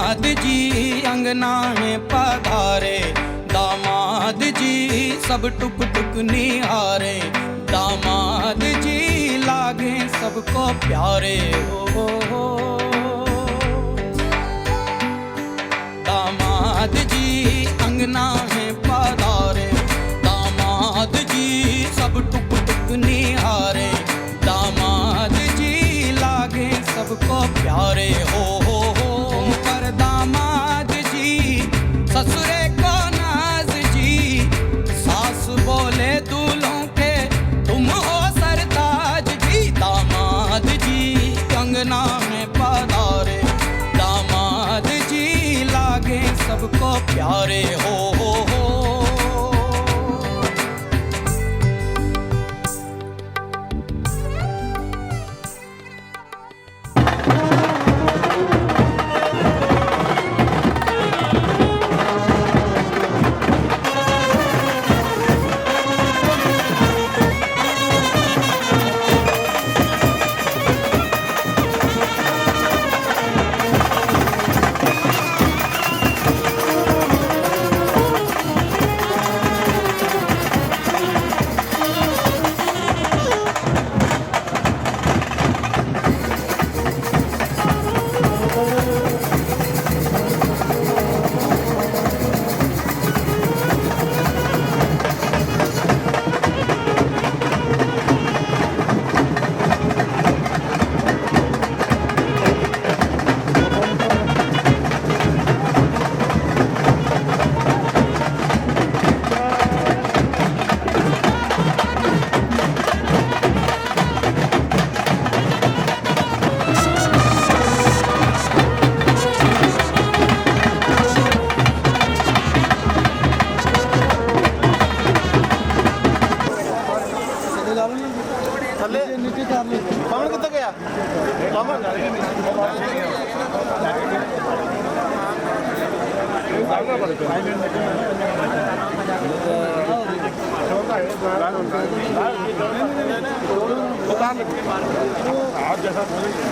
दामाद जी अंगना में पधारे, दामाद जी सब टुक टुक निहारे, दामाद जी लागे सबको प्यारे हो। दामाद जी अंगना में पधारे, दामाद जी सब टुक टुक निहारे, दामाद जी लागे सबको प्यारे हो। पर दामाद जी ससुरे को नाज जी, सास बोले दूल्हों के तुम हो सरताज जी, दामाद जी अंगना में पधारे, दामाद जी लागे सबको प्यारे हो।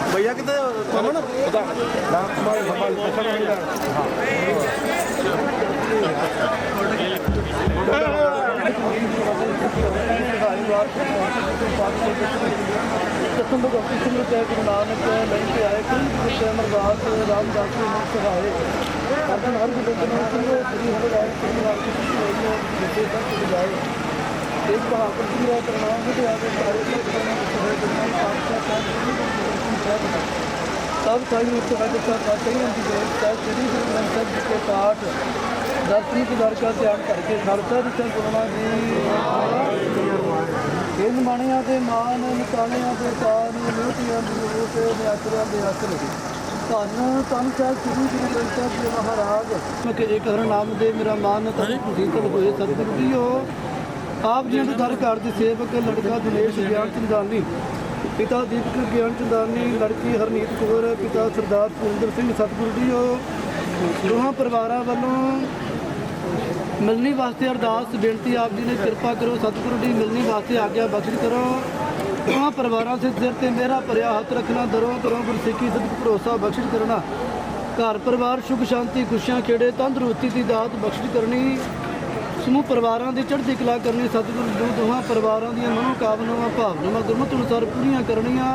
भैया कितने गुरु नानक लाइन पे आए, अमरदास रामदास सहाय हर एक बहादुर जी प्रणाम सब कई श्री गुरु ग्रंथ साहब जी के पाठ दर्शनी के दर का ध्यान करके खालसा जी गुरुना जी इन माणिया के मान निकालिया के तान मोतिया के नियासरिया के असर धन तन साहब श्री गुरु ग्रंथ साहब जी महाराज के एक हर नाम दे मेरा मान शीतल होए सतगुरु जी हो। आप जी दर घर के सेवक लड़का दिनेश ज्ञान चंदानी, पिता दीपक ज्ञान चंदानी, लड़की हरनीत कौर, पिता सरदार पुरिंदर सिंह सतगुरु जी हो। दोहां परिवारों वालों मिलनी वास्ते अरदास बेनती आप जी ने कृपा करो सतगुरु जी मिलनी वास्ते आग्या बख्श करो। दोहां परिवारों से सिर ते मेरा भरिया हथ रखना, दरों करो गुरसिੱਖੀ सदक भरोसा बख्शिश करना, घर परिवार सुख शांति खुशियां खेड़े तंदुरुस्ती की दात बख्शिश करनी, समूह परिवारों की चढ़ती कला करनी, सतगुरु जो दोहां परिवारों दी मनोकामनावां भावनावां गुरमत अनुसार पूरियां करनियां,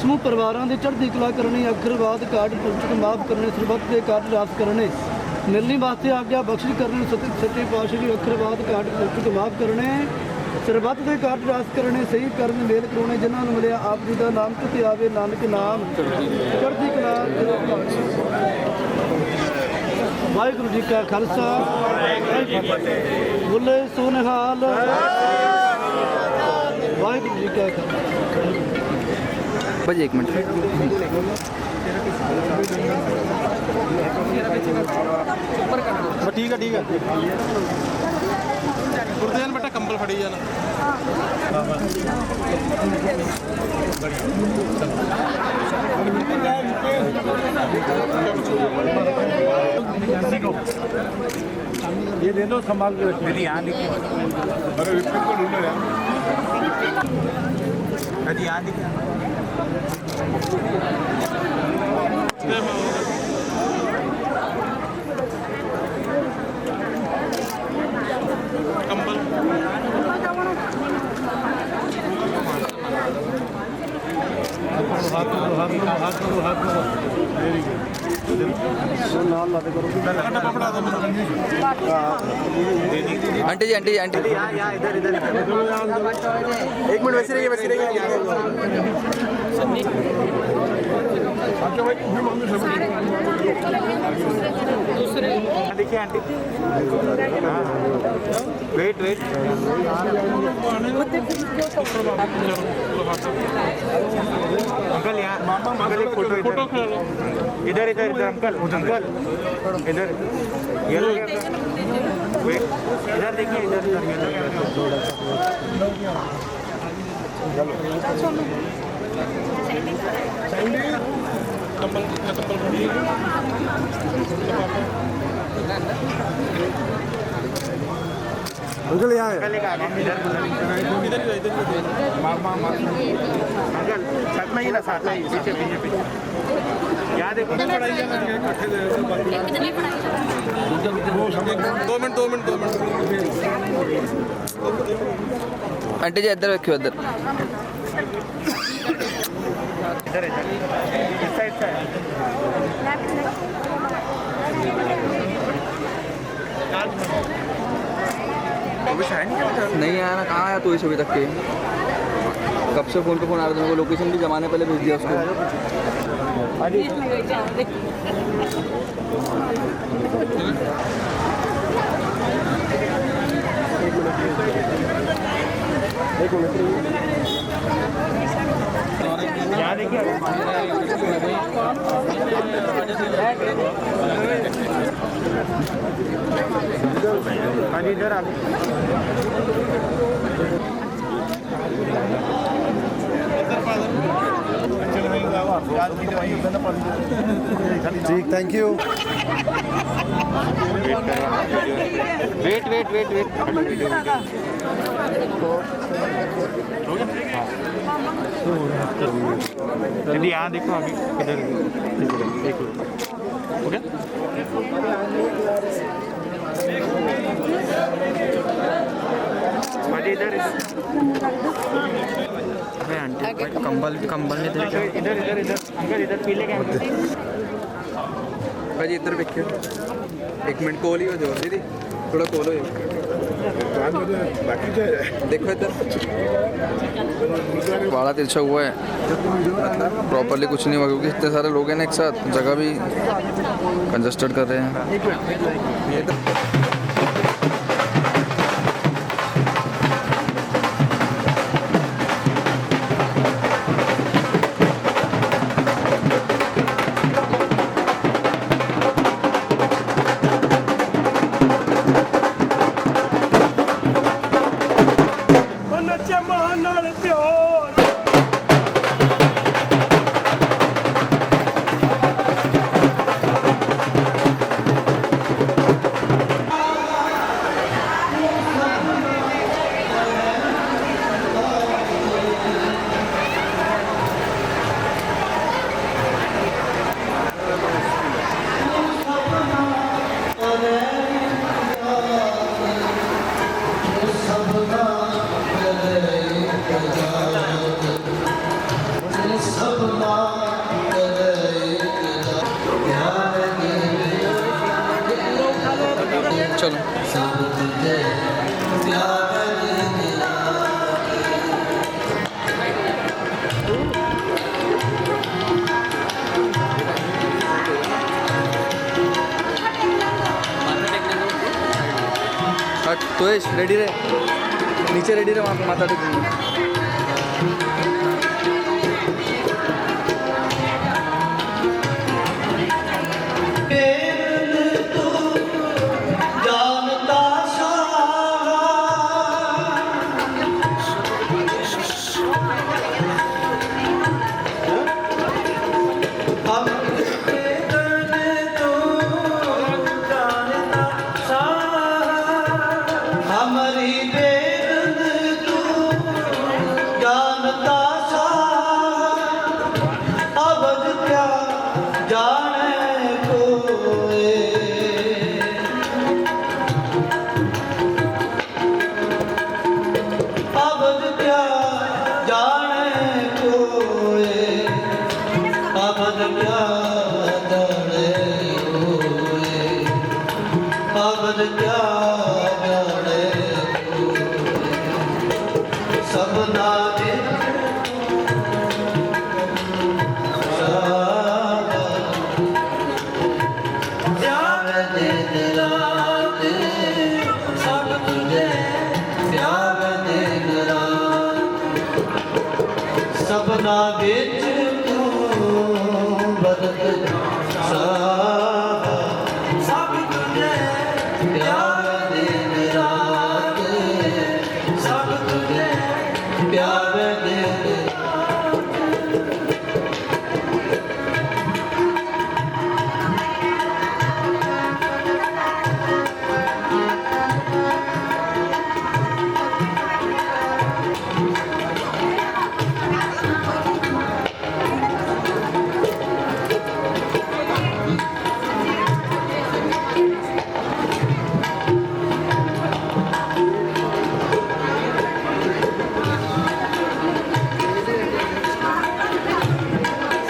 समूह परिवारों की चढ़ती कला करनी, अखरवाद काट पुस्तक माफ करने, सरबत के कार्य रास करने, मिलनी वास्ते आग्या बख्शिश करने, सच्चे पातशाह अखरवाद काट पुस्तक माफ करने, सरबत के कार्य रास करने, सही करने मेल करवाने, जिन्होंने मिलिया आप जी का नाम किते आवे नानक नाम चढ़ती कला। वाहिगुरू जी का खालसा बोले सो निहाल, वाहिगुरू जी का भाजी एक मिनट ठीक है गुरदेन बेटा कंबल फड़ी जाना ये दे दो संभाल के मेरी यहाँ लिखी अरे विपिन को ढूंढो यार अरे यहाँ लिखी नाल लाते करो आंटी जी आंटी जी आंटी एक मिनट वैसे रहिए देखिए आंटी वेट अंकल यहाँ अंकल एक फोटो इधर अंकल इधर येलो वेट इधर देखिए इधर अंकल यहाँ है अंकल साथ में ही ना साथ में पीछे यहाँ देखो 2 मिनट आंटी जी इधर रखियो इधर इस साइड से नहीं आया ना कहाँ आया तू इस अभी तक के कब से फ़ोन पे फ़ोन आ रहा था मेरे को लोकेशन भी जमाने पहले भेज दिया उसको यहाँ देखिए इधर आप ठीक थैंक यू वेट यदि यहाँ देखो अभी इधर एक हो गया इधर आंटी कंबल ने इधर इधर पीले क्या भाई इधर देखिए 1 मिनट कॉल ही हो जाओ दीदी थोड़ा कॉल हो देखो इधर बड़ा तिरछा हुआ है प्रॉपरली कुछ नहीं हुआ क्योंकि इतने सारे लोग हैं ना एक साथ जगह भी कंजस्टेड कर रहे हैं ये तो चलो तो रेडी रहे नीचे रेडी रहे वहाँ पे माता टेकूंगी क्या जाने सबना दिन प्यार दिन रात सब तुझे प्यार दिन रात सबना बिच तू बदल सब तुझे प्यार दिन रात सब तुझे प्यार दिन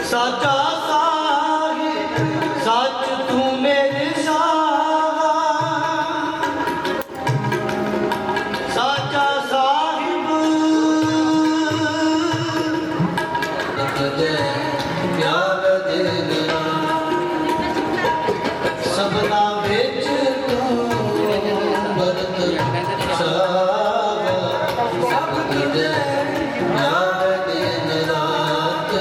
साचा साहिब सच तू मेरे शाह साचा साहिब तुझे प्यार दिन सबना बिच तू बरत शाह सब तुझे प्यार दिन रात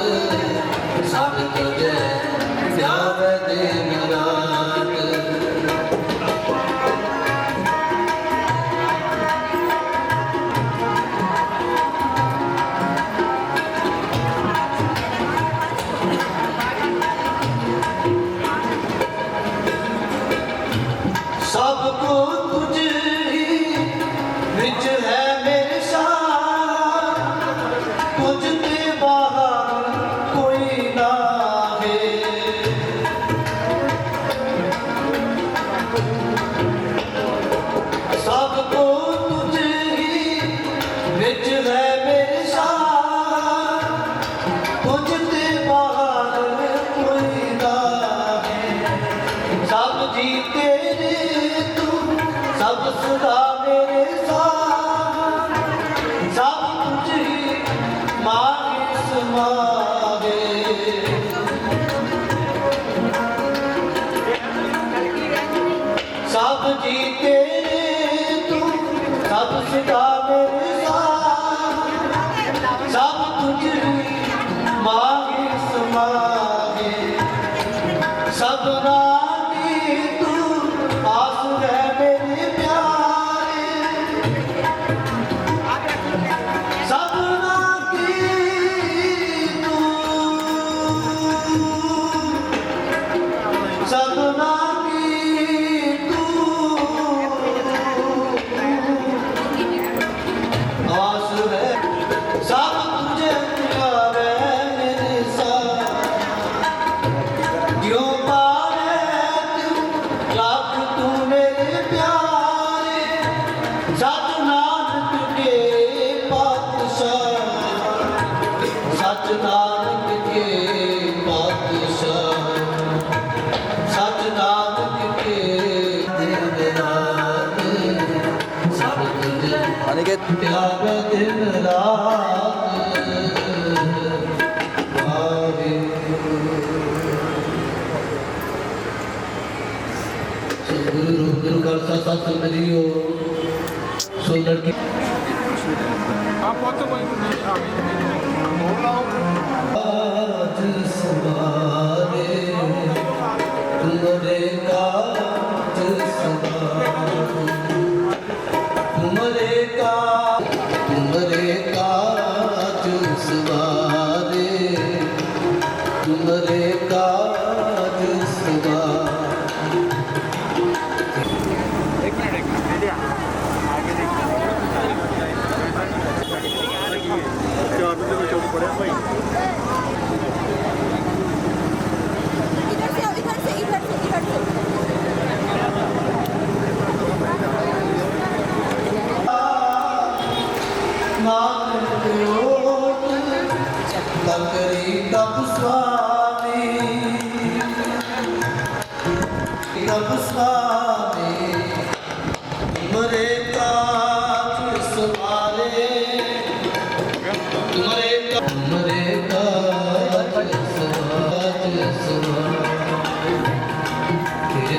सब तुझे प्यार दिन रात सबको तुझ ही विच है मेरे शाह तुझते बाहर कोई ना है सबको तुझ ही विच है मेरे शाह तुझते बाहर कोई ना है सब जी तेरे तू सब सुधा मेरे साथ सब तुझ ही मांगे समागे सब जी तेरे तू सब सुधा मेरे साथ सब तुझ ही मांगे समागे सबना की तू आस है मेरे प्यारे सबना की तू सबना की तू आस है सब तुझे प्यार है मेरे साथ क्यों पारे तू लाख तू मेरे प्यारे सच नानक के पातशाह सच नानक के पातशाह सच नानक के दिन रात सब तुझे अनिकेत प्यार दिन रात आवे गुरु खालसा सत मिलियो सो लड़की आज सवारे तुमरे काज सवारे तुमरे काज सवारे तुमरे काज सवारे तब स्वामी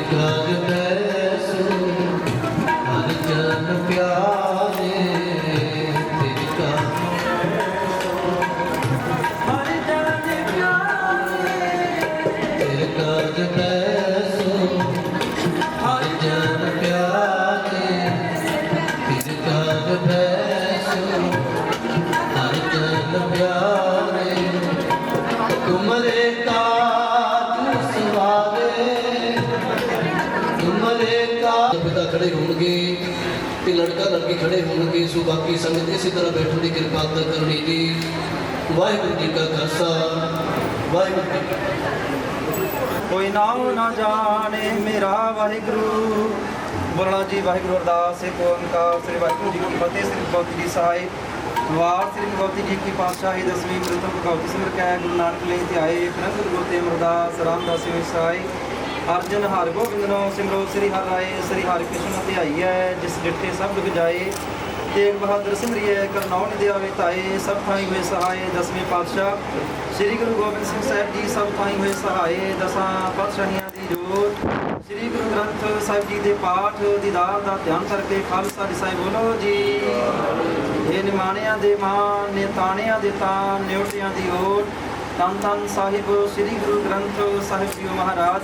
काज पैसो हर जन प्यारे तिज काज हर जन प्यारे तिज काज पैसो हर जन प्यारे तिज काज पैसो हर जन प्यारे तुमरे काज सवारे तुमरे काज पिता खड़े होंगे ते लड़का लड़की खड़े होंगे सो बाकी संगत इसी तरह बैठो की कृपा करनी जी वाहिगुरू जी का खालसा वाहिगुरू जी की फतेह। कोई नाम ना जाने मेरा वाहिगुरु बोलना जी वाहिगुरु अरदास एक ओंकार श्री वाहिगुरू जी की फतेह। श्री भगवती जी सहाय वार श्री भगवती जी की पातशाही दसवीं प्रथम भगवती सिमर कै गुरु नानक ले ध्याए फिर गुरु गोते अमरदास रामदास सहाय अर्जन हर गोबिंद नो सिमरो श्री हर राय श्री हरि कृष्ण ध्याई है जिस डिठे सब दुख जाए तेग बहादुर सिमरिए करनौल दियावे ताए सब थाई हुए सहाय दसवें पातशाह श्री गुरु गोबिंद सिंह साहब जी सब थाई हुए सहाय दसां पातशाहियां दी जोत श्री गुरु ग्रंथ साहिब जी दे पाठ दीदार दा ध्यान करके खालसा जी साहिब बोलो जी ये निमाणियां दे मान नेताणियां दे तान न्योटियां दी ओट धन धन साहिब श्री गुरु ग्रंथ साहिब जी महाराज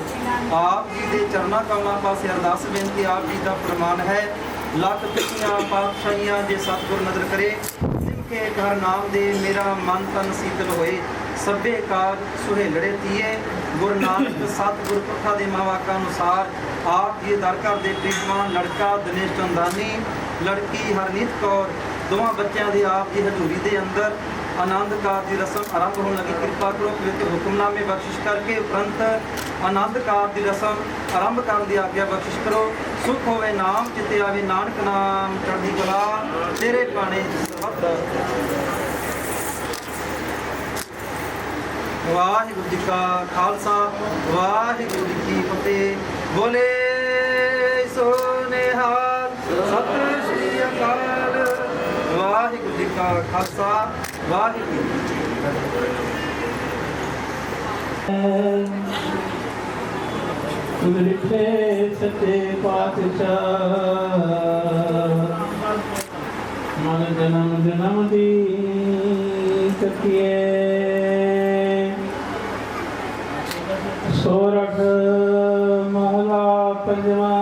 आप जी दे चरना कमलों पास अरदास बेनती आप जी का प्रमाण है लख पिछियां पातशाहियां जे सतगुर नजर करे जिनके घर नाम दे मेरा मन तन शीतल होए सभे कार सुहेलड़े तीए गुरु नानक सतगुर पुरखा दे मावाका अनुसार आप जी दर घर दे प्रीतमान लड़का दिनेश चंदानी लड़की हरनीत कौर दोवां बच्चों के आप जी हजूरी दे अंदर आनंद कार की रस्म आरंभ होने लगी कृपा करो पवित्र हुक्मनामे बख्शिश करके उपरंत आनंद कार की रस्म आरंभ करने की आज्ञा बख्शिश करो सुख होवे नाम चिते आवे नानक नाम चढ़दी कला तेरे पाने सर्वत्र। वाहिगुरू जी का खालसा वाहिगुरू जी की फतेह। बोले सो निहाल सतਿ श्री अकाल वाहिगुरू जी का खालसा वाहिगुरू जी की फतेह। लिखे सच्चे पातशाह मन जन्म जन्म दी सखिए सोरठ महला पंजवा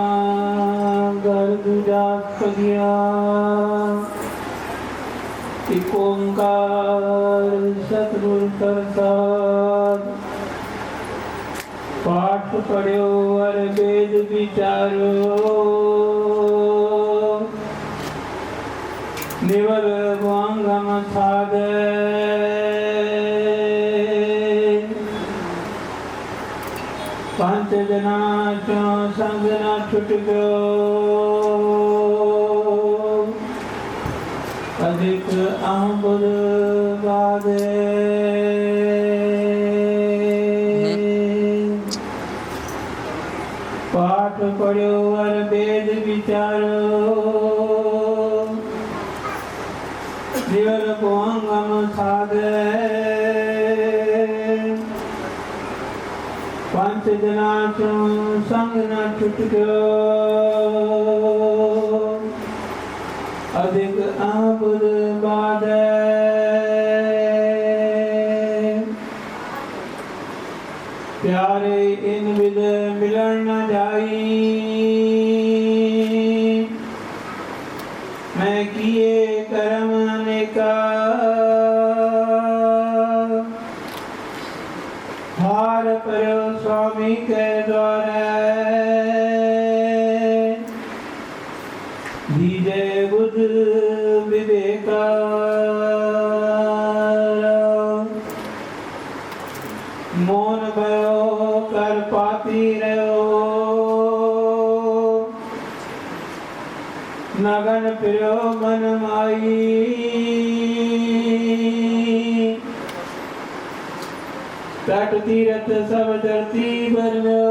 घर दूजा पगिया एक ओंकार सतगुर प्रसाद पाठ पढ़ो और वेद विचारो निवल वांगम साधे पंच जना चो संग न छुट गयो अधिक अहबुद बादे पाठ पढ़ो और वेद विचारो निवल वांगम साधे पंच जना चो संग न छुट गयो अधिक अहबुद बादे प्यारे इन विद मिलन न जाई मैं किए कर्म अनेका हार परो स्वामी के द्वारे दीजे बुध विवेका मोन भयो कर पाती रहो नगन फिरो मन माई तट तीरथ सब धरती बनो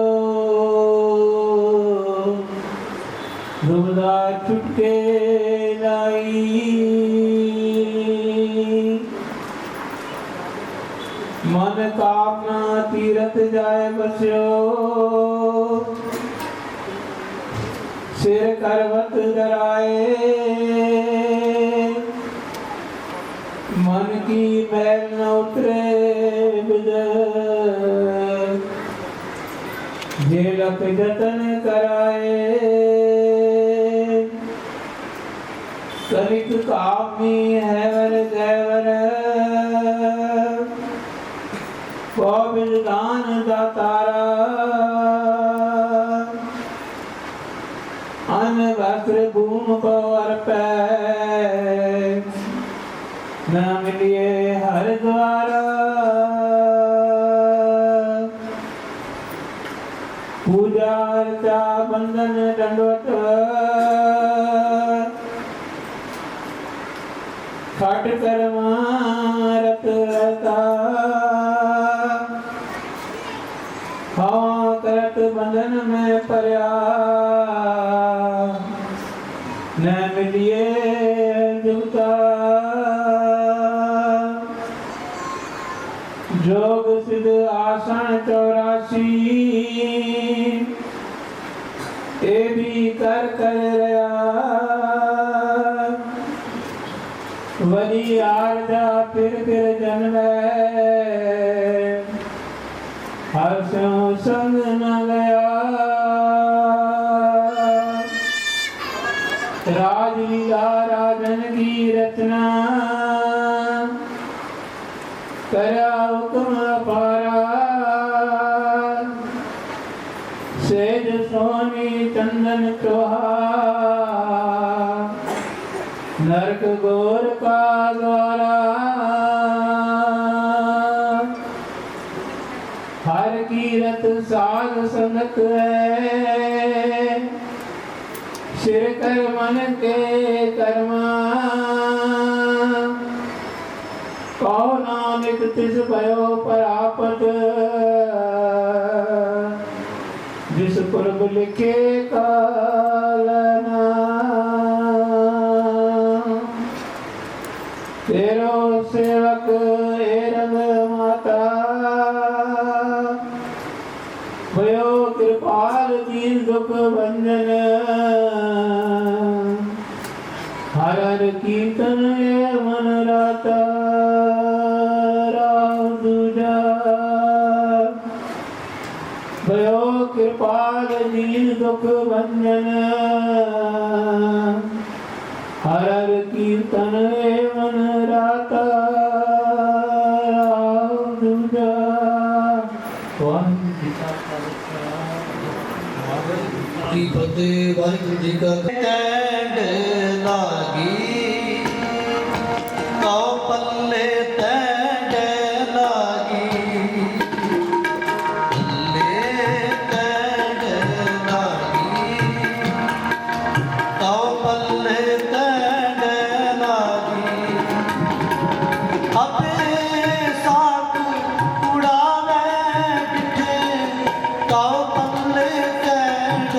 दुबदा छुटके लाई मन कामना तीरथ जाए बस्यो सिर करवत धराए, मन की मैल न उतरे बिद, झेलक जतन कराए। कनिक कामी हैवर गैवर, पौबिल दान दातारा। अन वस्त्र भूम पर पै, न मिलिए हर द्वारा। पूजा अर्चा बंधन दंडवत, खट करमारत रहता। हवा करत बंधन में पर्या, न मिलिए जुगता। जोग सिद्ध आसन 84, ए भी कर रहा। वरी आरजा फिर जन्मे, हर्षों संग न गया। राजलीला राजन की रचना, करा हुक्म अपारा। सेज सोनी चंदन चोहा, नरक गोर का द्वारा। हर कीरत साध संगत है, सिर कर मन के कर्मा। कहो नानक तिस भयो परापत, जिस पुरब लिखे कालना। तेरो सेवक एरग माता, भयो कृपाल दीन दुख भंजन। हर हर कीर्तन मन राता। राम दूजा भयो कृपाल दीन दुख भंजन। हर हर कीर्तन मन राता। राम दूजा की फतेह। वाहिगुरु जी का टैंड लागी, कौ पल्ले टैंड लागी। पल्ले टैंड लागी, कौ पल्ले टैंड लागी। अबे साथ उड़ावे बिठे, कौ पल्ले टैंड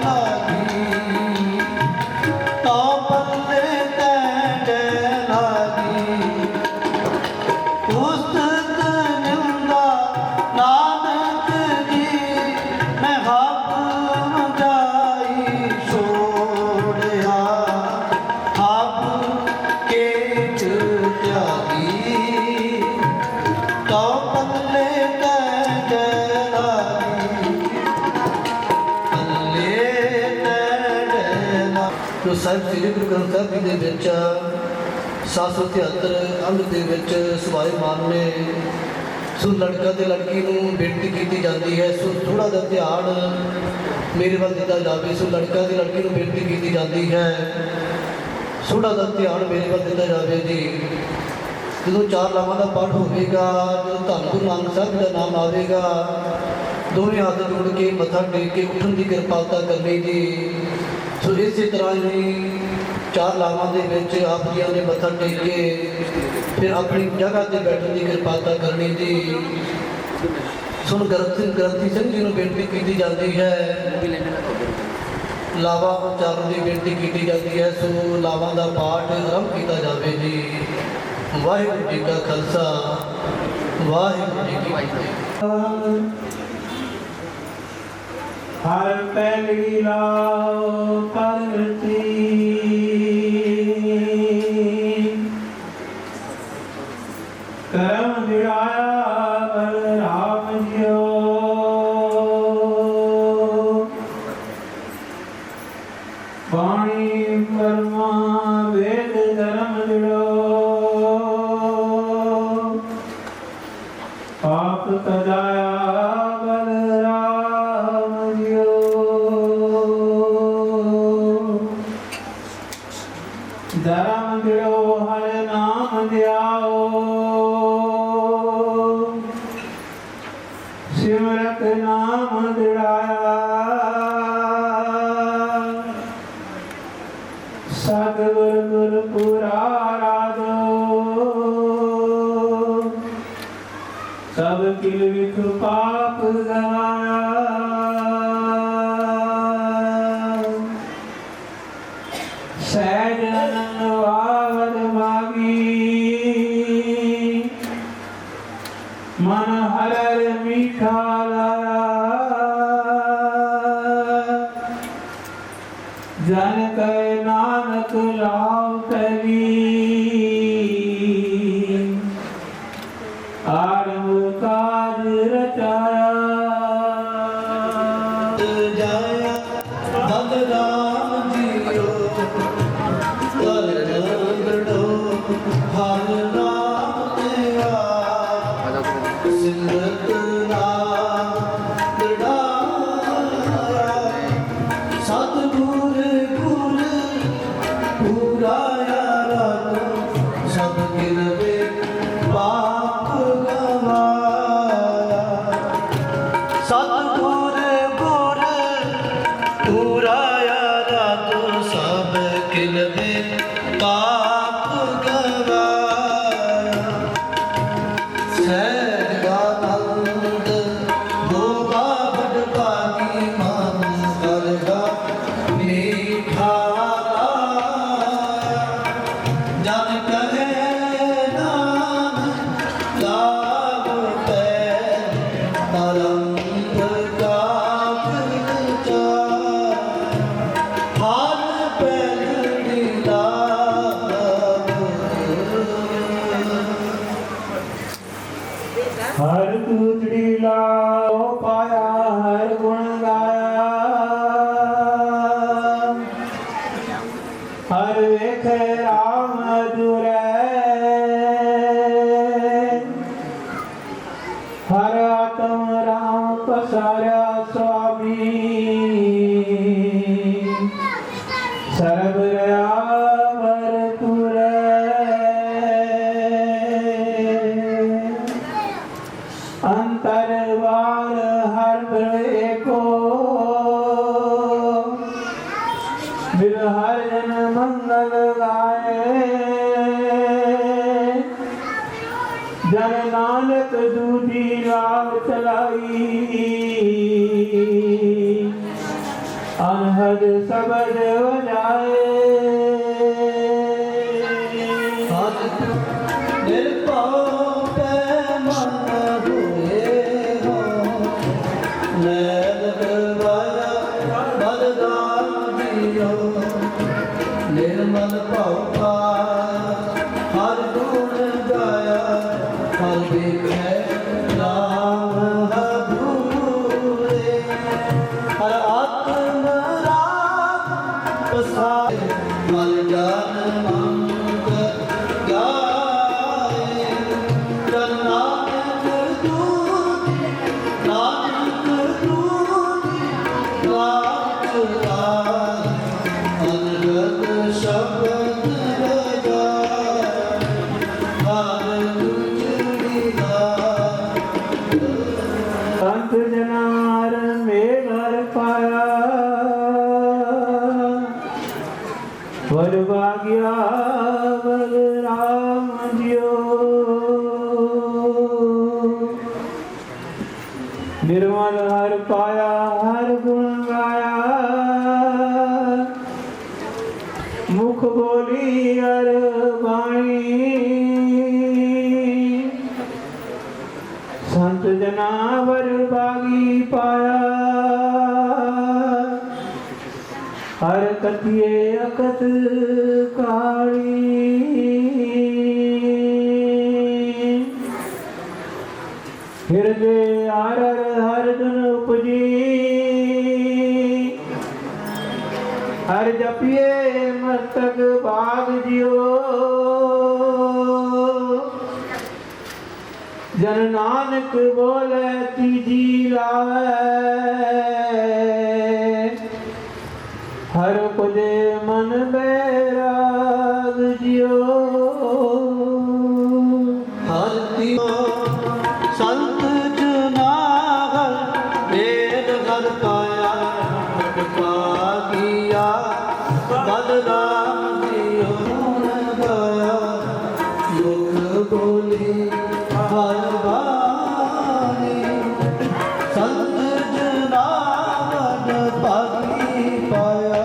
लागी। कौ पल्ले टैंड लागी। पुस्तक निंदा नानक जी, मैं हाथ जाई छोड़या। हाथ केट त्यागी, कौ पल्ले टैंड लागी। पल्ले टैंड लागी। ਜੋ ਸਾਹਿਬ ਸ੍ਰੀ ਗੁਰੂ ਗ੍ਰੰਥ ਸਾਹਿਬ ਜੀ ਦੇ ਵਿੱਚ 773 ਅੰਗ ਦੇ ਵਿੱਚ ਸਵਾਇਮਾਨ ਨੇ। ਸੋ ਲੜਕਾ ਤੇ ਲੜਕੀ ਨੂੰ ਬੇਨਤੀ ਕੀਤੀ ਜਾਂਦੀ ਹੈ, ਸੋ ਥੋੜਾ ਜਿਹਾ ਧਿਆਨ ਮੇਰੇ ਵੱਲ ਦਿੱਤਾ ਜਾਵੇ। ਸੋ ਲੜਕਾ ਤੇ ਲੜਕੀ ਨੂੰ ਬੇਨਤੀ ਕੀਤੀ ਜਾਂਦੀ ਹੈ, ਥੋੜਾ ਜਿਹਾ ਧਿਆਨ ਮੇਰੇ ਵੱਲ ਦਿੱਤਾ ਜਾਵੇ ਜੀ। ਜਦੋਂ 4 ਲਾਵਾਂ ਦਾ ਪਾਠ ਹੋਵੇਗਾ, ਜਦੋਂ ਧੰਨ ਗੁਰੂ ਨਾਨਕ ਸਾਹਿਬ ਦਾ ਨਾਮ ਆਵੇਗਾ, ਦੋਵੇਂ ਹੱਥ ਜੋੜ ਕੇ ਮੱਥਾ ਟੇਕ ਕੇ ਉੱਠਣ ਦੀ ਕਿਰਪਾਲਤਾ ਕਰਨੀ ਜੀ। ਸੋ ਇਸੇ ਤਰ੍ਹਾਂ ਹੀ 4 ਲਾਵਾਂ ਦੇ ਵਿੱਚ ਆਪ ਜੀਆਂ ਨੇ ਮੱਥਾ ਟੇਕ ਕੇ ਫਿਰ ਆਪਣੀ ਜਗ੍ਹਾ ਤੇ ਬੈਠਣ ਦੀ ਕਿਰਪਾਲਤਾ ਕਰਨੀ ਜੀ। ਸੁਣ ਗ੍ਰੰਥੀ ਸਿੰਘ ਜੀ ਨੂੰ ਬੇਨਤੀ ਕੀਤੀ ਜਾਂਦੀ ਹੈ, ਲਾਵਾ ਉਚਾਰਨ ਦੀ ਬੇਨਤੀ ਕੀਤੀ ਜਾਂਦੀ ਹੈ। ਸੋ ਲਾਵਾਂ ਦਾ ਪਾਠ ਆਰੰਭ ਕੀਤਾ ਜਾਵੇ ਜੀ। ਵਾਹਿਗੁਰੂ ਜੀ ਕਾ ਖਾਲਸਾ, ਵਾਹਿਗੁਰੂ ਜੀ ਕੀ ਫਤਿਹ। हर पहली लाओ करती करम दिलाया बलराम जियो वाणी कर्मा वेद धर्म दिलो पाप तजाया बलराम जियो धर्म दिलो हर नाम दियाओ सिमरत नाम दिलाया सतगुर गुरपुरा राजो सब किल विख पाप गवाया सहज आनंद वावद भागी मन हर मीठा लाया जन कह नानक लाभ करी आरंभ काज रचाया जाया बलराम जियो कर गड़ो हर नाम तेरा सिमरत नाम गड़ाया सतगुर गुर पूरा यारा सब गिरवे पाप गवाया सतगुर गुर पूरा यारा सब गिरवे पाप गवाया सहजानंद भोगा भट पागी मन करगा मीठा लाया जन कहे नाम लाभ पै आरंभ काज हाल पहली लाभ हर दूतड़ी लाओ पाया हर गुण गाया हर वेख राम दुरै हर आत्म राम पसारा स्वामी सर्व रया भरपुर अंतरवार हर को बिल हर जन मंगल गाए जन नानक दूधी राम चलाई अनहद सबद बजाए निर्भव पे मन हुए हो नैन गवाया बलदान दियो निर्मल भाव पाया हर गुण गाया हर विखे राम हबूरे हर आत्म राम पसारे मल जान मंग गाए जन नानक दूती नानक दूती राज राज अनगत शब्द बजाए हर गुजरी संत जनार में घर पाया वर भाग्या बलराम जियो निर्मल हर पाया हर गुण गाया मुख बोली हर वाणी संत जनावर बागी पाया हर कथिए अकत काली हृदय आरर हर जन उपजी हर जपिए मस्तक बाग जियो जन नानक बोले तीजी लावे हर कुदे मन बैराग जियो हर दियो संत जना हर वेद हर पाया का किया बलराम दियो गाया मुख बोली हर बानी संत जना हर पागी पाया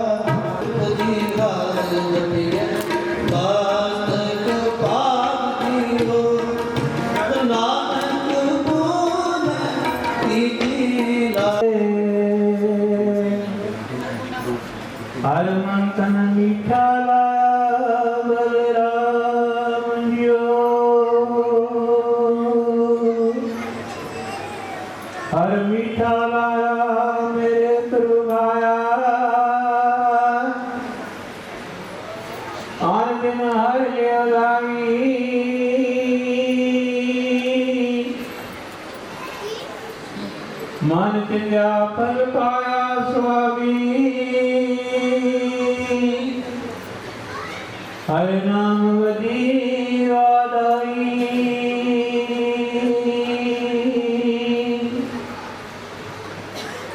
हर मंथन मीठा लाया बलराम जियो हर मीठा लाया मेरे तुरगाया आन दिन हर लियो लागी मन चिंध्या फल पाया स्वामी हर नाम वदी वादाई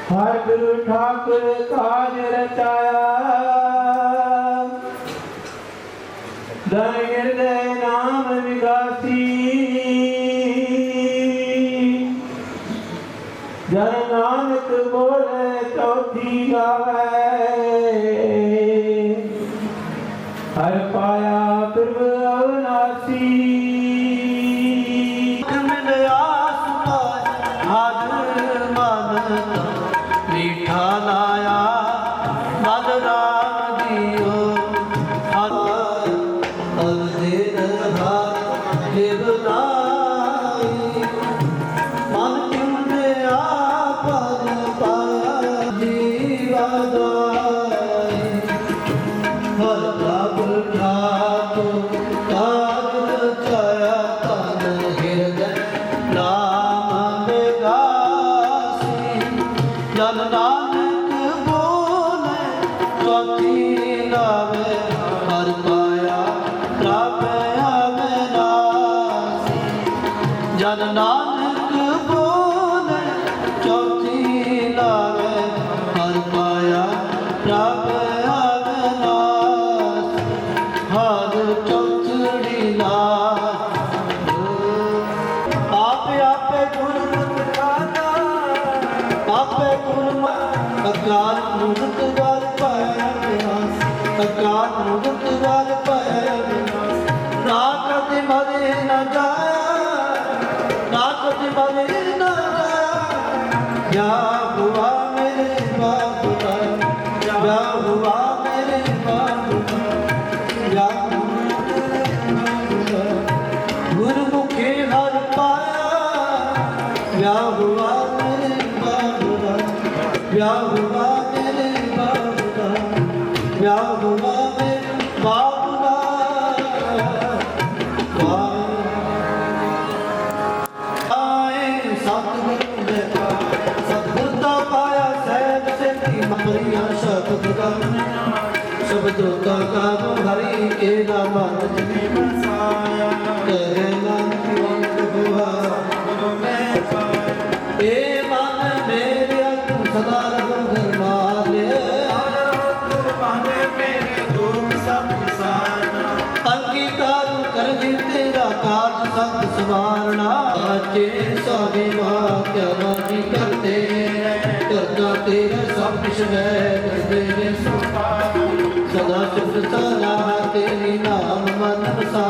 हर गुरु ठाकुर काज रचाया धन हृदय नाम विगासी जन नानक बोले चौथी गावे हर पाया प्रभ अविनाशी मिलया हाजर मन मीठा लाया बलराम दियो हर दिन हर देवनाई मन चुंदया पद पाया जीवादाई हर प्रभु ठाकुर काज रचाया तन हृदय नाम विगासी जन नानक बोले चौथी लावे हर पाया प्रभ अविनाशी जन नानक बोले चौथी लावे हर पाया प्रभ हर चौथड़ी ला आपे आपे गुरमत गाना आपे गुरमत अकाल मूर्त वाल पाया विनाश अकाल मूर्त वाल पाया विनाश ना कति मरे न जाया ना कति मरे न जाया क्या हुआ मेरे बाबू का क्या हुआ मेरे बाबू का गुरमुखी हर पाया क्या हुआ मेरे बाबूरा क्या हुआ मेरे बाबूरा क्या हुआ मेरे बाबूरा आए सतगुरु ने सतगुरु का पाया सहज से मरिया शब्द शब्दों का काम हरि के नाम में बसाया कहना हुआ ए मन मेरे तू सदा रघुवर माले मेरे दुख सब साना अंगीकार कर दी तेरा काज सब संवारना आजे स्वामी माँ क्या मानी करते करना तेरा सब कुछ है तेरे सदा शुभ सदा तेरी नाम मन बसा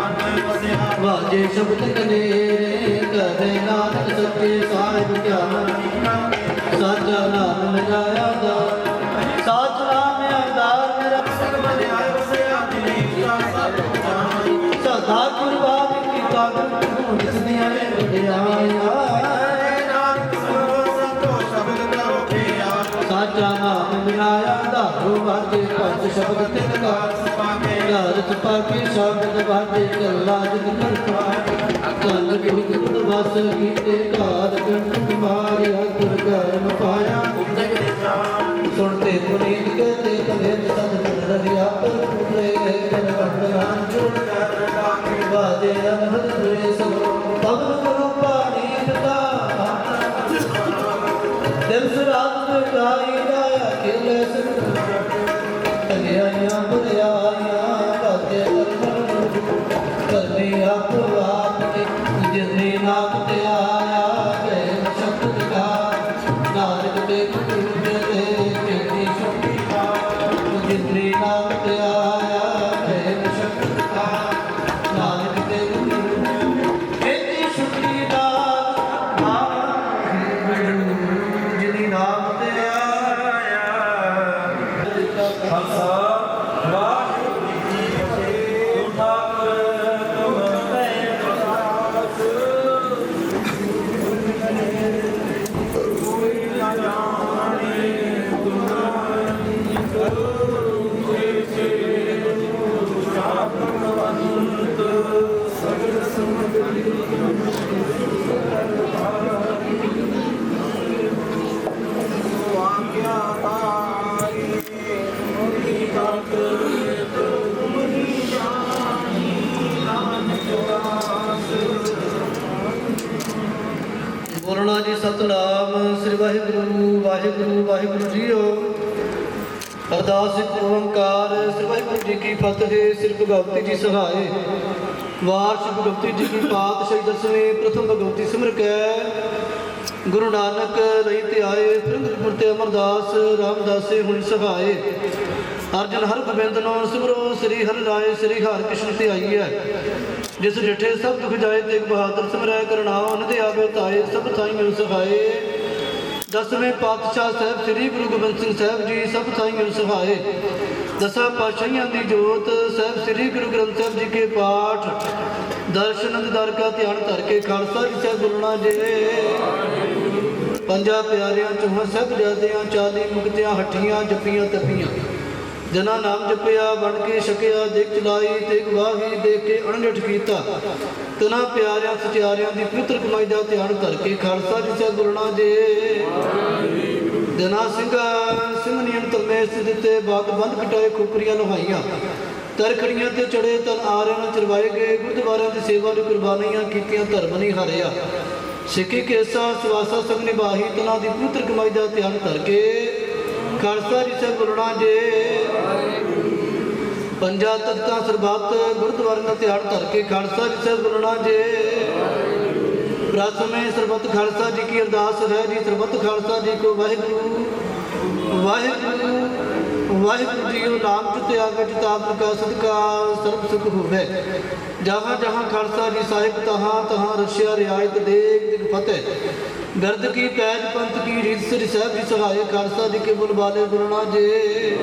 वाजे शब्द कनेरे करे नानक सच्चे साहिब क्या साचा नाम लगाया दा साच नाम आधार ਘਰੋਂ ਵਾਜੇ ਪੰਜ ਸ਼ਬਦ ਤਿੰਨ ਘਰ ਛਪਾ ਕੇ ਸ਼ਬਦ ਵਾਜੇ ਗੱਲਾਂ ਜਿਤ ਕਰਵਾਏ ਧੰਨ ਗੁਰੂ ਵਸ ਕੀਤੇ ਘਰ ਗੰਢ ਮਾਰਿਆ ਗੁਰ ਕਰਮ ਪਾਇਆ ਸੁਣਤੇ ਪੁਨੀਤ ਕਹਤੇ ਕਦੇ ਸਦ ਰਰਿਆ ਪਰ ਪੂਰੇ ਜਨ ਵੰਦਨਾ ਜੁੜ ਕਰ ਵਾਜੇ ਅਨਹਦ ਦੁਏ ਸਭ ਪਵਨ ਗੁਰੂ ਪਾਣੀ ਪਿਤਾ ਦਿਲ ਸਰਾਤ ਤੇ ਗਾਈ ਗਾਇਆ ਖੇਲੇ ਸਿਰ ਤਗਿਆਈਆਂ ਬੁਰਿਆਈਆਂ ਬਾਤੇ ਕਰਨੀ ਆਪੋ ਆਪ ਤੇ ਜਿਨੇ ਨਾਮ ਤੇ ਆਇਆ ਗਏ ਸ਼ਬਦ ਕਾ ਨਾਨਕ ਦੇ ਗੁਰੂ ਦੇ ਕਿਰਤੀ ਸ਼ੁਭੀ ਕਾ ਜਿਨੇ ਨਾਮ ਤੇ ਆਇਆ ਗਏ ਸ਼ਬਦ ਕਾ ਨਾਨਕ ਦੇ ਗੁਰੂ ਕਿਰਤੀ ਸ਼ੁਭੀ ਦਾ ਜਿਨੇ ਨਾਮ ਤੇ ਆਇਆ ਖਾਲਸਾ ਵਾਹਿਗੁਰੂ ਜੀ ਕੀ ਫਤਿਹ ਠਾਕੁਰ ਤੁਮ ਪੈ ਪ੍ਰਸਾਦ ਕੋਈ ਨਾ ਜਾਣੇ ਗੁਰੂ ਗੁਰੂ ਸੇ ਸ਼ਾਪਨਵੰਤ ਸਗਲ ਸਮਗਰੀ ਵਾਕਿਆ ਤਾਰੀ ਮੋਰੀ ਤਤ ਤੁਮਰੀ ਜਾਨੀ ਨਾਨਕ ਦਾਸ ਬੋਲਣਾ ਜੀ ਸਤਨਾਮ ਸ੍ਰੀ ਵਾਹਿਗੁਰੂ ਵਾਹਿਗੁਰੂ ਵਾਹਿਗੁਰੂ ਜੀਓ ਅਰਦਾਸ ਇੱਕ ਓੰਕਾਰ ਸ੍ਰੀ ਵਾਹਿਗੁਰੂ ਜੀ ਕੀ ਫਤਿਹ ਸ੍ਰੀ ਭਗਵਤੀ ਜੀ ਸਹਾਏ ਵਾਰ ਸ੍ਰੀ ਭਗਵਤੀ ਜੀ ਕੀ ਪਾਤਸ਼ਾਹੀ ਦਸਵੇਂ ਪ੍ਰਥਮ ਭਗਵਤੀ ਸਿਮਰ ਕੈ ਗੁਰੂ ਨਾਨਕ ਲਈ ਤੇ ਆਏ ਫਿਰੰਗਪੁਰ ਤੇ ਅਮਰਦਾਸ ਰਾਮਦਾਸੇ ਹੁਣ ਸਹਾਏ ਅਰਜਨ ਹਰ ਗੋਬਿੰਦ ਨੂੰ ਸਿਮਰੋ ਸ੍ਰੀ ਹਰਿ ਰਾਏ ਸ੍ਰੀ ਹਰਿ ਕ੍ਰਿਸ਼ਨ ਤੇ ਆਈ ਹੈ ਜਿਸ ਡਿਠੇ ਸਭ ਦੁਖ ਜਾਏ ਤੇਗ ਬਹਾਦਰ ਸਿਮਰੈ ਕਰਨਾਉ ਨਿਧ ਆਵੇ ਤਾਏ ਸਭ ਥਾਈ ਮਿਲ ਸਹਾਏ ਦਸਵੇਂ ਪਾਤਸ਼ਾਹ ਸਾਹਿਬ ਸ੍ਰੀ ਗੁਰੂ ਗੋਬਿੰਦ ਸਿੰਘ ਸਾਹਿਬ ਜੀ ਸਭ ਥਾਈ ਮਿਲ ਸਹਾਏ ਦਸਾਂ ਪਾਤਸ਼ਾਹੀਆਂ ਦੀ ਜੋਤ ਸਾਹਿਬ ਸ੍ਰੀ ਗੁਰੂ ਗ੍ਰੰਥ ਸਾਹਿਬ ਜੀ ਕੇ ਪਾਠ ਦਰਸ਼ਨ ਅੰਦਰ ਕਾ ਧਿਆਨ ਧਰ ਕੇ ਖਾਲਸਾ ਜੀ ਸਾਹਿਬ ਬੋਲਣਾ ਜੇ ਪੰਜਾਂ ਪਿਆਰਿਆਂ ਚੋਂ ਸਾਹਿਬਜ਼ਾਦਿਆਂ 40 ਮੁਕਤਿਆਂ ਹੱਠੀਆਂ ਜੱਪੀਆਂ ਤਪੀਆਂ ਜਨਾ ਨਾਮ ਜਪਿਆ ਬਣ ਕੇ ਛਕਿਆ ਦੇਖ ਚਲਾਈ ਤੇ ਗਵਾਹੀ ਦੇ ਕੇ ਅਣਡਿਠ ਕੀਤਾ ਤਨਾ ਪਿਆਰਿਆਂ ਸਚਿਆਰਿਆਂ ਦੀ ਪਵਿੱਤਰ ਕਮਾਈ ਦਾ ਧਿਆਨ ਧਰ ਕੇ ਖਾਲਸਾ ਜੀ ਸਾਹਿਬ ਬੋਲਣਾ ਜੇ ਜਨਾ ਸਿੰਘ ਨੀਅਨ ਤਲਮੇ ਦਿੱਤੇ ਬਾਗ ਬੰਦ ਕਟਾਏ ਖੋਪਰੀਆਂ ਲੁਹਾਈਆਂ ਤਰਖੜੀਆਂ ਤੇ ਚੜੇ ਤਨ ਆਰਿਆਂ ਨਾਲ ਚਰਵਾਏ ਗਏ ਗੁਰਦੁਆਰਿਆਂ ਦੀ ਸੇਵਾ ਲਈ ਕੁਰਬਾਨੀਆਂ ਕੀਤੀਆਂ ਧਰਮ ਨਹੀਂ ਹਾਰਿਆ ਸਿੱਖੀ ਕੇਸਾ ਸਵਾਸਾ ਸੰਗ ਨਿਭਾਹੀ ਤਨਾਂ ਦੀ ਪਵਿੱਤਰ ਕਮਾਈ ਦਾ ਧਿਆਨ ਧਰ ਕੇ ਖਾਲਸਾ ਜੀ ਸਾਹਿਬ ਬੋਲਣਾ ਜੇ ਪੰਜਾਂ ਤਖਤਾਂ ਸਰਬੱਤ ਗੁਰਦੁਆਰਿਆਂ ਦਾ ਧਿਆਨ ਧਰ ਕੇ ਖਾਲਸਾ ਜੀ ਸਾਹਿਬ ਬੋਲਣਾ ਜੇ ਪ੍ਰਥਮੇ ਸਰਬੱਤ ਖਾਲਸਾ ਜੀ ਕੀ ਅਰਦਾਸ ਹੈ ਜੀ ਸਰਬੱਤ ਖਾਲਸਾ ਜੀ ਕੋ ਵਾਹਿਗੁਰੂ ਵਾਹਿਗੁਰੂ ਵਾਹਿਗੁਰੂ ਜੀ ਉਹ ਨਾਮ ਚਿਤ ਆਗੇ ਜਿਤਾਪ ਕਾ ਸਦਕਾ ਸਰਬ ਸੁਖ ਹੋਵੇ ਜਹਾਂ ਜਹਾਂ ਖਾਲਸਾ ਜੀ ਸਾਹਿਬ ਤਹਾਂ ਤਹਾਂ ਰਸ਼ਿਆ ਰਿਆਇਤ ਦੇਗ ਦਿਗ ਫਤਿਹ ਗਰਦ ਕੀ ਪੈਜ ਪੰਥ ਕੀ ਰੀਤ ਸ੍ਰੀ ਸਾਹਿਬ ਜੀ ਸਹਾਏ ਖਾਲਸਾ ਜੀ ਕੇ ਬੁਲ ਵਾਲੇ ਗੁਰਨਾ ਜੇ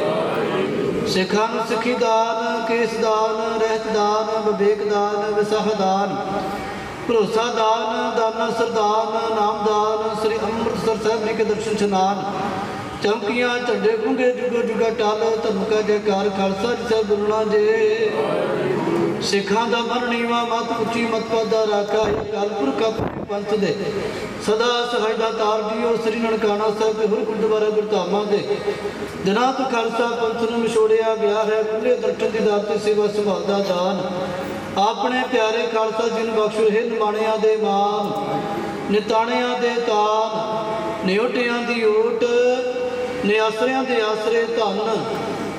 ਸਿੱਖਾਂ ਨੂੰ ਸਿੱਖੀ ਦਾਨ ਕੇਸ ਦਾਨ ਰਹਿਤ ਦਾਨ ਵਿਵੇਕ ਦਾਨ ਵਿਸਾਹ ਦਾਨ ਭਰੋਸਾ ਦਾਨ ਦਾਨਾ ਸਰਦਾਨ ਨਾਮਦਾਨ ਸ੍ਰੀ ਅੰਮ੍ਰਿਤਸਰ ਸਾਹਿਬ ਜੀ ਕੇ ਦਰਸ਼ਨ ਇਸ਼ਨਾਨ ਚੌਂਕੀਆਂ ਝੰਡੇ ਗੁੰਗੇ ਜੁਗੋ ਜੁਗਾ ਟਾਲ ਧਰਮ ਕਾ ਜੈਕਾਰ ਖਾਲਸਾ ਜੀ ਸਾਹਿਬ ਬੋਲਣਾ ਜੇ ਸਿੱਖਾਂ ਦਾ ਮਨ ਨੀਵਾ ਮਤ ਉੱਚੀ ਮਤ ਪਾਦਾ ਰਾਖਾ ਅਕਾਲ ਪੁਰਖ ਆਪਣੇ ਪੰਥ ਦੇ ਸਦਾ ਸਹਾਇਤਾ ਤਾਰ ਜੀਓ ਸ੍ਰੀ ਨਨਕਾਣਾ ਸਾਹਿਬ ਤੇ ਹੋਰ ਗੁਰਦੁਆਰਾ ਗੁਰਧਾਮਾਂ ਦੇ ਦਿਨਾਂ ਤੋਂ ਖਾਲਸਾ ਪੰਥ ਨੂੰ ਵਿਛੋੜਿਆ ਗਿਆ ਹੈ ਖੁੱਲੇ ਦਰਸ਼ਨ ਦੀ ਦਾਤ ਤੇ ਸੇਵਾ ਸੰਭਾਲ ਦਾ ਦਾਨ ਆਪਣੇ ਪਿਆਰੇ ਖਾਲਸਾ ਜੀ ਨੂੰ ਬਖਸ਼ੋ ਹੈ ਨਿਮਾਣਿਆਂ ਦੇ ਮਾਨ ਨਿਤਾਣਿਆਂ ਦੇ ਤਾਨ ਨਿਉਟਿਆਂ ਦੀ ਓਟ ਨਿਆਸਰਿਆਂ ਦੇ ਆਸਰੇ ਧੰਨ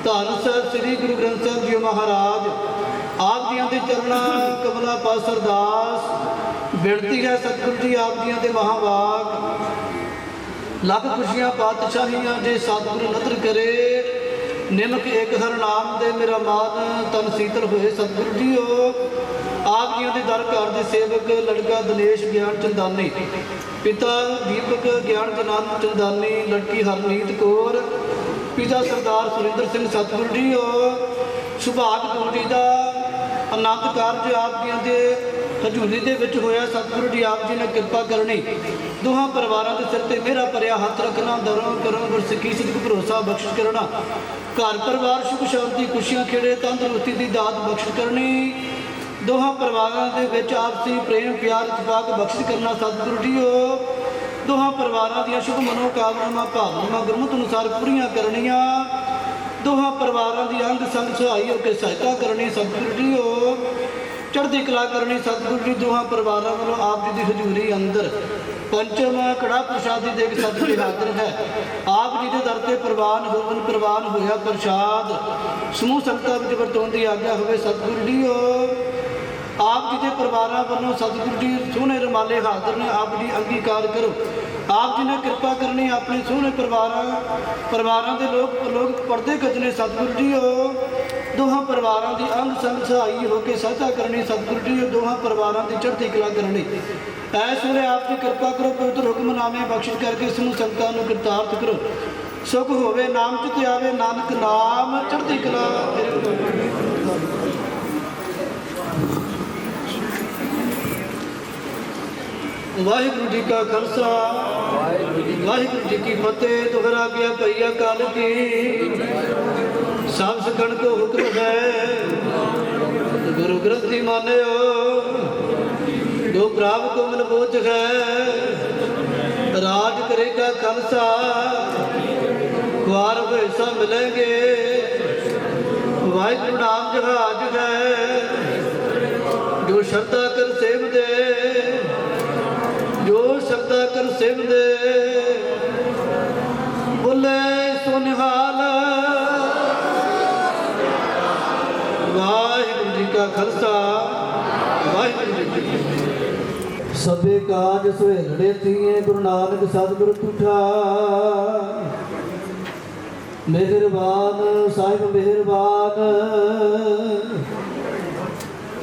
ਧੰਨ ਸਾਹਿਬ ਸ੍ਰੀ ਗੁਰੂ ਗ੍ਰੰਥ ਸਾਹਿਬ ਜੀ ਮਹਾਰਾਜ ਆਪ ਜੀਆਂ ਦੇ ਚਰਨਾਂ ਕਮਲਾ ਪਾਸ ਅਰਦਾਸ ਬੇਨਤੀ ਹੈ ਸਤਿਗੁਰੂ ਜੀ ਆਪ ਜੀਆਂ ਦੇ ਮਹਾਵਾਕ ਲੱਖ ਖੁਸ਼ੀਆਂ ਪਾਤਸ਼ਾਹੀਆਂ ਜੇ ਸਤਿਗੁਰੂ ਨਦਰ ਕਰੇ ਨਿਮਕ ਏਕ ਹਰ ਨਾਮ ਦੇ ਮੇਰਾ ਮਾਨ ਤਨ ਸੀਤਲ ਹੋਏ ਸਤਿਗੁਰੂ ਜੀਓ ਆਪ ਜੀਆਂ ਦੇ ਦਰ ਘਰ ਦੇ ਸੇਵਕ ਲੜਕਾ ਦਿਨੇਸ਼ ਗਿਆਨ ਚੰਦਾਨੀ ਪਿਤਾ ਦੀਪਕ ਗਿਆਨ ਜਨਾਨ ਚੰਦਾਨੀ ਲੜਕੀ ਹਰਨੀਤ ਕੌਰ ਪਿਤਾ ਸਰਦਾਰ ਸੁਰਿੰਦਰ ਸਿੰਘ ਸਤਿਗੁਰੂ ਜੀਓ ਸੁਭਾਗ ਦੋੜੀ ਦਾ ਆਨੰਦ ਕਾਰਜ ਆਪ ਜੀਆਂ ਦੇ ਹਜ਼ੂਰੀ ਦੇ ਵਿੱਚ ਹੋਇਆ। ਸਤਿਗੁਰੂ ਜੀ ਆਪ ਜੀ ਨੇ ਕਿਰਪਾ ਕਰਨੀ, ਦੋਹਾਂ ਪਰਿਵਾਰਾਂ ਦੇ ਸਿਰ ਤੇ ਮੇਰਾ ਭਰਿਆ ਹੱਥ ਰੱਖਣਾ, ਦਰੋਂ ਕਰੋ ਗੁਰਸਿੱਖੀ ਸਿੱਖ ਭਰੋਸਾ ਬਖਸ਼ਿਸ਼ ਕਰਨਾ, ਘਰ ਪਰਿਵਾਰ ਸੁਖ ਸ਼ਾਂਤੀ ਖੁਸ਼ੀਆਂ ਖੇੜੇ ਤੰਦਰੁਸਤੀ ਦੀ ਦਾਤ ਬਖਸ਼ਿਸ਼ ਕਰਨੀ, ਦੋਹਾਂ ਪਰਿਵਾਰਾਂ ਦੇ ਵਿੱਚ ਆਪਸੀ ਪ੍ਰੇਮ ਪਿਆਰ ਇਤਫਾਕ ਬਖਸ਼ਿਸ਼ ਕਰਨਾ। ਸਤਿਗੁਰੂ ਜੀਓ ਦੋਹਾਂ ਪਰਿਵਾਰਾਂ ਦੀਆਂ ਸ਼ੁਭ ਮਨੋਕਾਮਨਾਵਾਂ ਭਾਵਨਾਵਾਂ ਗੁਰਮਤਿ ਅਨੁਸਾਰ ਪੂਰੀਆਂ ਕਰਨੀਆਂ, ਦੋਹਾਂ ਪਰਿਵਾਰਾਂ ਦੀ ਅੰਗ ਸੰਗ ਸਹਾਈ ਹੋ ਕੇ ਸਹਾਇਤਾ ਕਰਨੀ। ਸਤਿਗੁਰੂ ਜੀਓ ਚੜ੍ਹਦੀ ਕਲਾ ਕਰਨੀ। ਸਤਿਗੁਰੂ ਜੀ ਦੋਹਾਂ ਪਰਿਵਾਰਾਂ ਵੱਲੋਂ ਆਪ ਜੀ ਦੀ ਹਜ਼ੂਰੀ ਅੰਦਰ ਪੰਚਮ ਕੜਾ ਪ੍ਰਸ਼ਾਦੀ ਦੇ ਕੇ ਸਤਿਗੁਰੂ ਹਾਜ਼ਰ ਹੈ। ਆਪ ਜੀ ਦੇ ਦਰ ਤੇ ਪ੍ਰਵਾਨ ਹੋਇਆ ਪ੍ਰਸ਼ਾਦ ਸਮੂਹ ਸੰਗਤਾਂ ਵਿੱਚ ਵਰਤਾਉਣ ਦੀ ਆਗਿਆ ਹੋਵੇ। ਸਤਿਗੁਰੂ ਜੀਓ ਆਪ ਜੀ ਦੇ ਪਰਿਵਾਰਾਂ ਵੱਲੋਂ ਸਤਿਗੁਰੂ ਜੀ ਸੋਹਣੇ ਰੁਮਾਲੇ ਹਾਜ਼ਰ ਨੇ, ਆਪ ਜੀ ਅੰਗੀਕਾਰ ਕਰੋ। ਆਪ ਜੀ ਨੇ ਕਿਰਪਾ ਕਰਨੀ, ਆਪਣੇ ਸੋਹਣੇ ਪਰਿਵਾਰਾਂ ਦੇ ਲੋਕ ਪਰਦੇ ਕੱਜਣੇ। ਸਤਿਗੁਰੂ ਜੀਓ ਦੋਹਾਂ ਪਰਿਵਾਰਾਂ ਦੀ ਅੰਗ ਸੰਗ ਸਹਾਈ ਹੋ ਕੇ ਸਹਾਇਤਾ ਕਰਨੀ। ਸਤਿਗੁਰੂ ਜੀਓ ਦੋਹਾਂ ਪਰਿਵਾਰਾਂ ਦੀ ਚੜ੍ਹਦੀ ਕਲਾ ਕਰਨੀ। ਐਸ ਵੇਲੇ ਆਪ ਜੀ ਕਿਰਪਾ ਕਰੋ, ਪਵਿੱਤਰ ਹੁਕਮਨਾਮੇ ਬਖਸ਼ਿਸ਼ ਕਰਕੇ ਸਮੂਹ ਸੰਗਤਾਂ ਨੂੰ ਕਿਰਤਾਰਥ ਕਰੋ। ਸੁਖ ਹੋਵੇ ਨਾਮ ਚਿਤ ਆਵੇ, ਨਾਨਕ ਨਾਮ ਚੜ੍ਹਦੀ ਕਲਾ। ਵਾਹਿਗੁਰੂ ਜੀ ਕਾ ਖਾਲਸਾ ਵਾਹਿਗੁਰੂ ਜੀ ਕੀ ਫਤਿਹ। ਦੁਹਰਾ ਗਿਆ ਭਈਆ ਕਾਲ ਕੀ ਸਭ ਸਖਣ ਕੋ ਹੁਕਮ ਹੈ, ਗੁਰੂ ਗ੍ਰੰਥੀ ਮਾਨਿਓ ਜੋ ਪ੍ਰਾਪ ਕੋਮਲ ਬੋਝ ਹੈ, ਰਾਜ ਕਰੇਗਾ ਖਾਲਸਾ ਖੁਆਰ ਹੋਏ ਸਾ ਮਿਲੇਂਗੇ। ਵਾਹਿਗੁਰੂ ਨਾਮ ਜਹਾਜ ਹੈ, ਜੋ ਸ਼ਰਧਾ ਕਰ ਸੇਵ ਦੇ, ਜੋ ਸ਼ਰਧਾ ਕਰ ਸੇਵ ਦੇ, ਬੋਲੇ ਸੋ ਨਿਹਾਲ। ਵਾਹਿਗੁਰੂ ਜੀ ਕਾ ਖਾਲਸਾ ਵਾਹਿਗੁਰੂ ਜੀ ਕੀ ਫਤਿਹ। ਸਭੇ ਕਾਜ ਸੁਹੇਲੜੇ ਥੀਏ, ਗੁਰੂ ਨਾਨਕ ਸਤਿਗੁਰ ਤੁਠਾ। ਮਿਹਰਬਾਨ ਸਾਹਿਬ ਮਿਹਰਬਾਨ,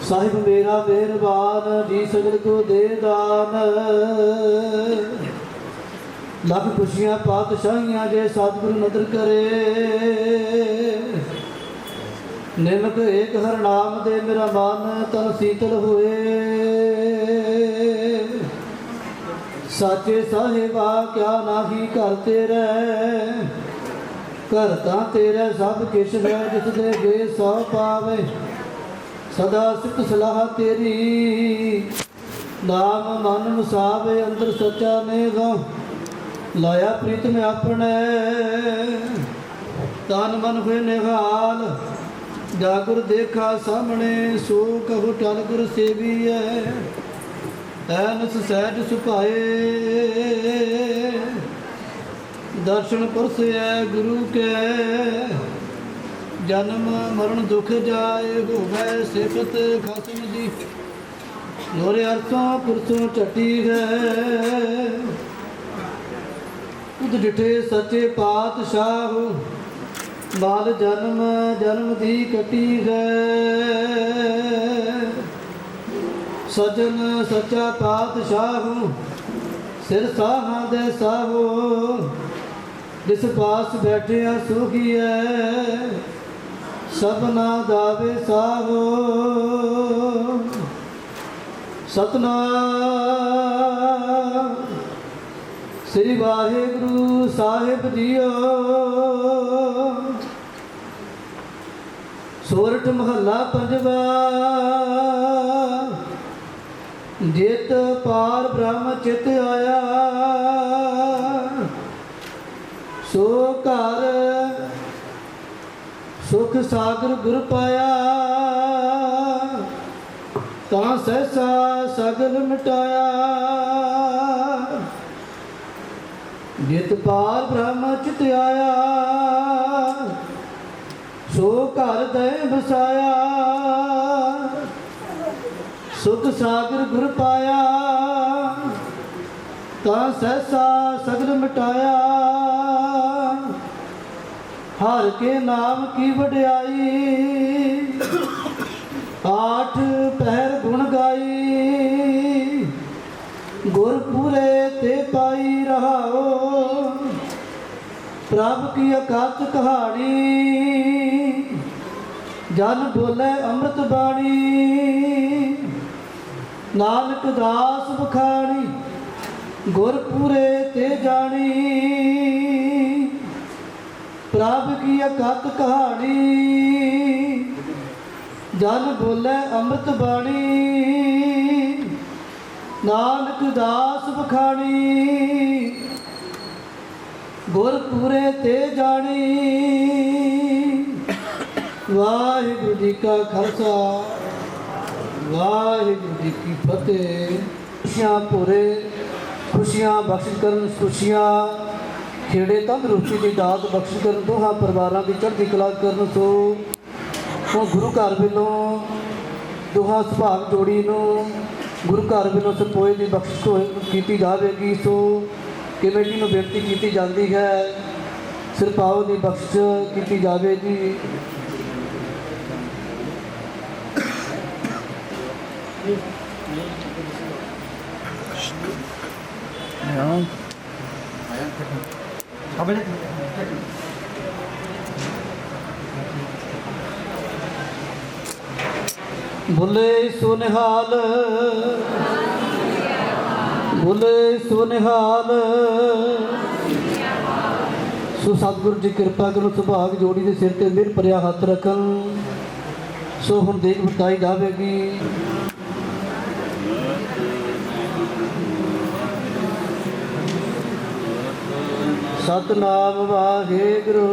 ਸਾਹਿਬ ਮੇਰਾ ਮਿਹਰਬਾਨ, ਜੀ ਸਗਲ ਕੋ ਦੇ ਦਾਨ। ਲੱਖ ਖੁਸ਼ੀਆਂ ਪਾਤਸ਼ਾਹੀਆਂ ਜੇ ਸਤਿਗੁਰੂ ਨਦਰ ਕਰੇ। ਨਿਮਕ ਏਕ ਹਰ ਨਾਮ ਦੇ ਮੇਰਾ ਮਨ ਤਨ ਸੀਤਲ ਹੋਏ। ਸਾਚੇ ਸਾਹਿਬਾ ਕਿਆ ਨਾਹੀ ਘਰ ਤੇਰੇ, ਘਰ ਤਾਂ ਤੇਰੇ ਸਭ ਕਿਛ ਹੈ, ਜਿਸ ਦੇ ਗੇ ਸੋ ਪਾਵੇ। ਸਦਾ ਸਿਫਤ ਸਲਾਹ ਤੇਰੀ, ਨਾਮ ਮਨ ਵਸਾਵੇ ਅੰਦਰ ਸੱਚਾ ਨੇਗਾ। ਲਾਇਆ ਪ੍ਰੀਤਮ ਆਪਣੇ, ਤਨ ਮਨ ਹੋਏ ਨਿਹਾਲ। ਜਾ ਗੁਰ ਦੇਖਾ ਸਾਹਮਣੇ, ਸੋ ਕਹੋ ਟਲ ਗੁਰ ਸੇਵੀਐ। ਐਨਸ ਸਹਿਜ ਸੁਭਾਏ, ਦਰਸ਼ਨ ਪਰਸੈ ਗੁਰੂ ਕੇ। ਜਨਮ ਮਰਨ ਦੁਖ ਜਾਏ, ਹੋਵੇ ਸਿਫਤ ਖਸਮ ਦੀ। ਲੋਰੇ ਅਰਥੋਂ ਪੁਰਸੋਂ ਝਟੀ ਹੈ, ਤੁਧ ਡਿਠੇ ਸੱਚੇ ਪਾਤਸ਼ਾਹ। ਬਾਲ ਜਨਮ ਦੀ ਕੱਟੀ ਹੈ, ਸਜਣ ਸੱਚਾ ਪਾਤਸ਼ਾਹ। ਸਿਰ ਸਾਹਾਂ ਦੇ ਸਾਹੋ, ਜਿਸ ਪਾਸ ਬੈਠਿਆ ਸੁਖੀਐ। ਸਭਨਾ ਦਾਵੇ ਸਾਹੋ, ਸਤਨਾਮ ਸ੍ਰੀ ਵਾਹਿਗੁਰੂ ਸਾਹਿਬ ਜੀਓ। ਸੋਰਠ ਮਹੱਲਾ ਪੰਜਵਾ। ਜਿਤ ਪਾਰ ਬ੍ਰਹਮ ਚਿਤ ਆਇਆ, ਸੋ ਘਰ ਸੁਖ ਸਾਗਰ ਗੁਰ ਪਾਇਆ। ਤਾਂ ਸਹਿਸਾ ਸਗਲ ਮਿਟਾਇਆ, ਜਿਤ ਪਾਰ ਬ੍ਰਹਮ ਚਿਤ ਆਇਆ। ਸੋ ਘਰ ਦੇ ਵਸਾਇਆ, ਸੁਖ ਸਾਗਰ ਗੁਰ ਪਾਇਆ। ਤਾਂ ਸਹਿਸਾ ਸਗਲ ਮਿਟਾਇਆ, ਹਰ ਕੇ ਨਾਮ ਕੀ ਵਡਿਆਈ। ਆਠ ਪਹਿਰ ਗੁਣ ਗਾਈ, ਗੁਰ ਪੂਰੇ ਤੇ ਪਾਈ ਰਹਾਓ। ਪ੍ਰਭ ਕੀ ਅਕਾਤ ਕਹਾਣੀ, ਜਨ ਬੋਲੇ ਅੰਮ੍ਰਿਤ ਬਾਣੀ। नानक दास बखानी गुर पूरे ते जानी प्रभ की अकत कहानी जन बोले अमृत बाणी नानक दास बखानी गुर पूरे ते जानी वाहिगुरु जी का खालसा वाहिगुरु जी की फतेह। खुशियाँ पूरे खुशियाँ बख्श करन खुशियाँ खेड़े तंदरुस्ती की दात बख्श करन दोहां परिवारां की चढ़ती कला करन सो गुरु घर वालों दोहां सुभाग जोड़ी नूं गुरु घर वालों सपोए की बख्शिश की जाएगी। सो कमेटी नूं बेनती की जाती है सिरपाओ की बख्शिश की जाएगी। बोले सुनिहाल बोले सुनिहाल सो सतगुरु जी कृपा करो सुभाग जोड़ी के सिर ते मेहर भरिया हथ रखन। सो हुण देख बताई जाएगी। सतनाम वाहेगुरु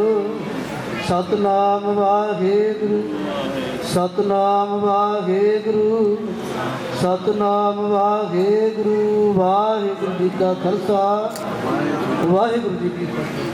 सतनाम वाहेगुरु सतनाम वाहेगुरु सतनाम वाहेगुरु वाहिगुरु जी का खालसा वाहिगुरु जी की फतेह।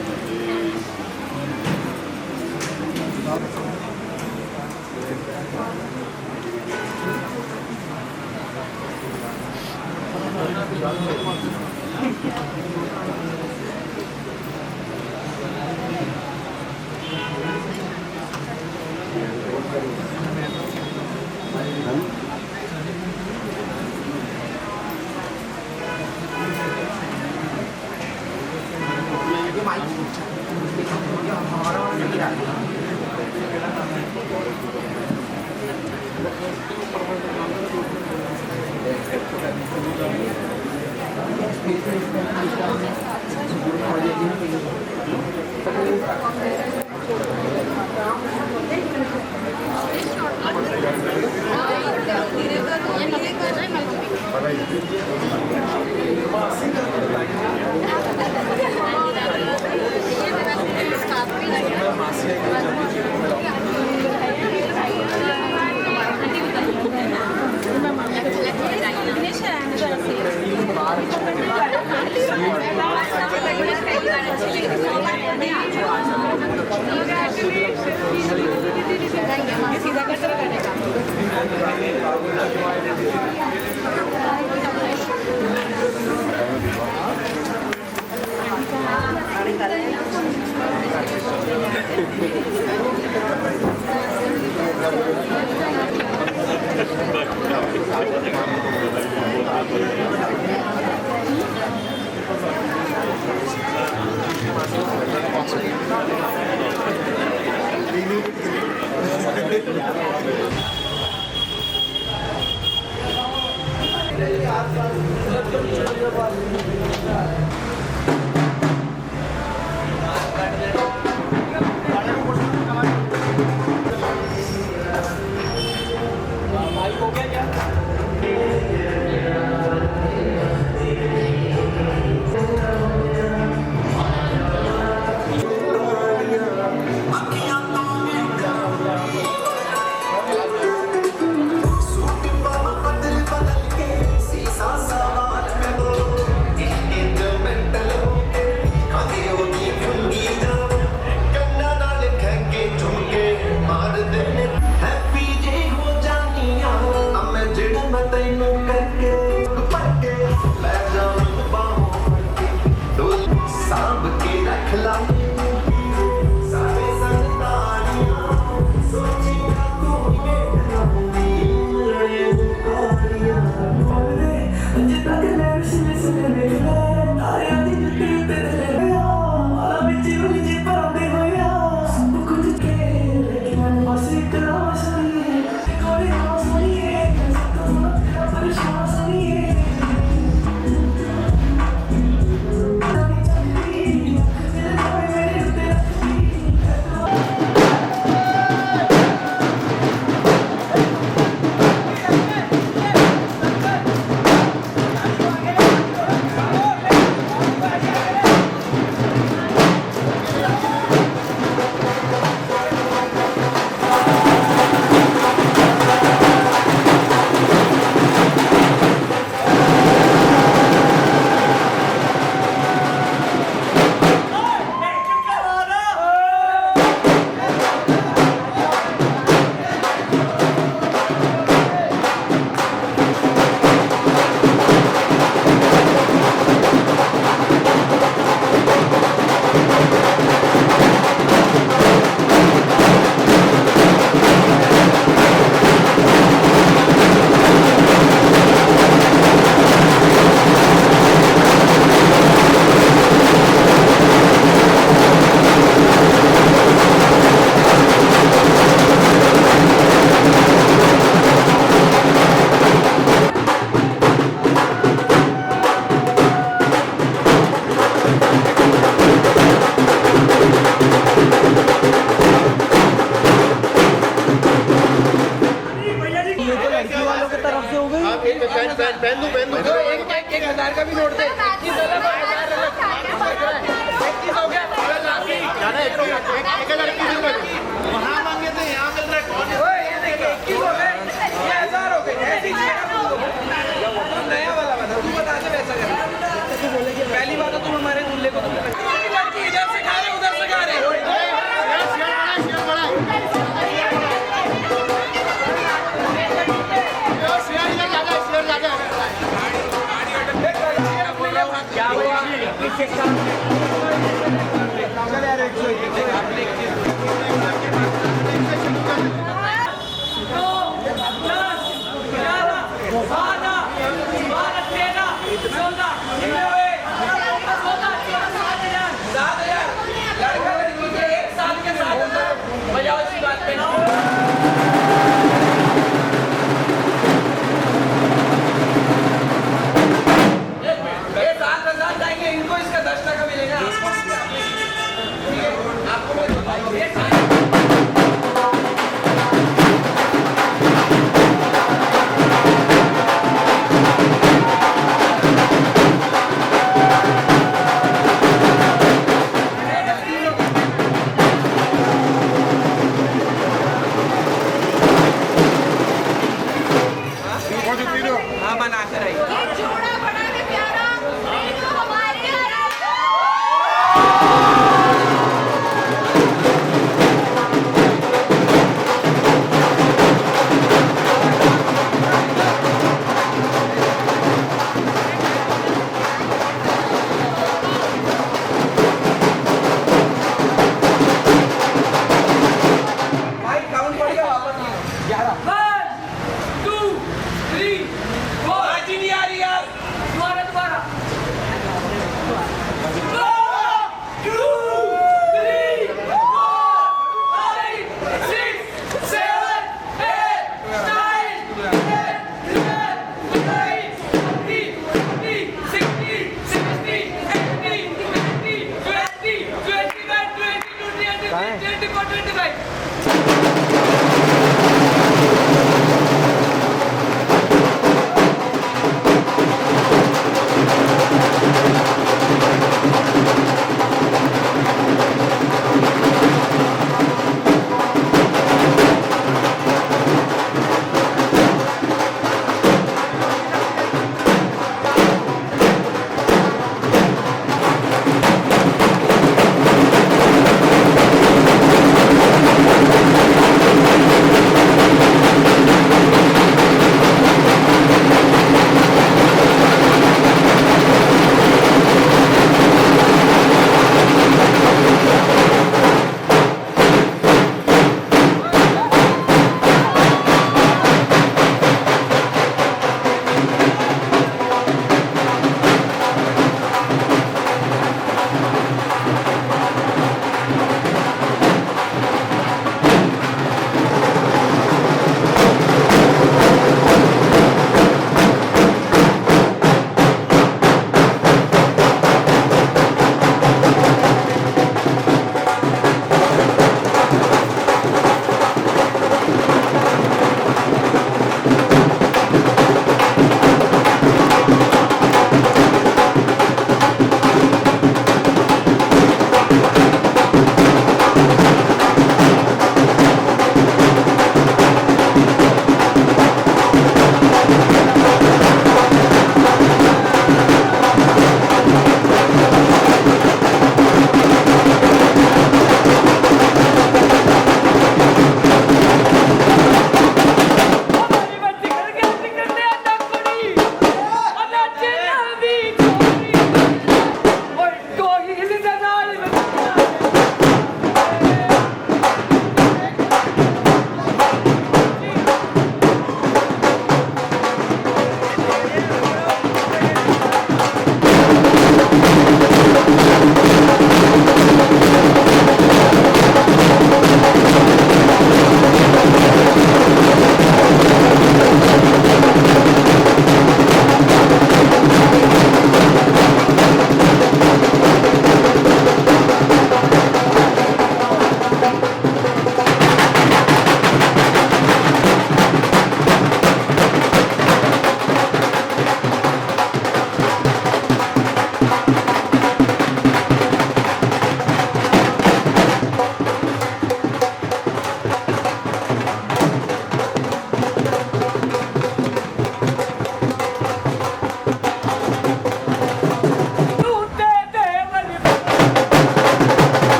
पहली बात तो तुम हमारे दूल्हे को लड़की इधर से खा रहे उधर से खा रहे क्या हुआ लड़का लड़की के एक साल के साथ बजाओ इसी बात पे ना ये साथ जाएंगे इनको इसका 10 टका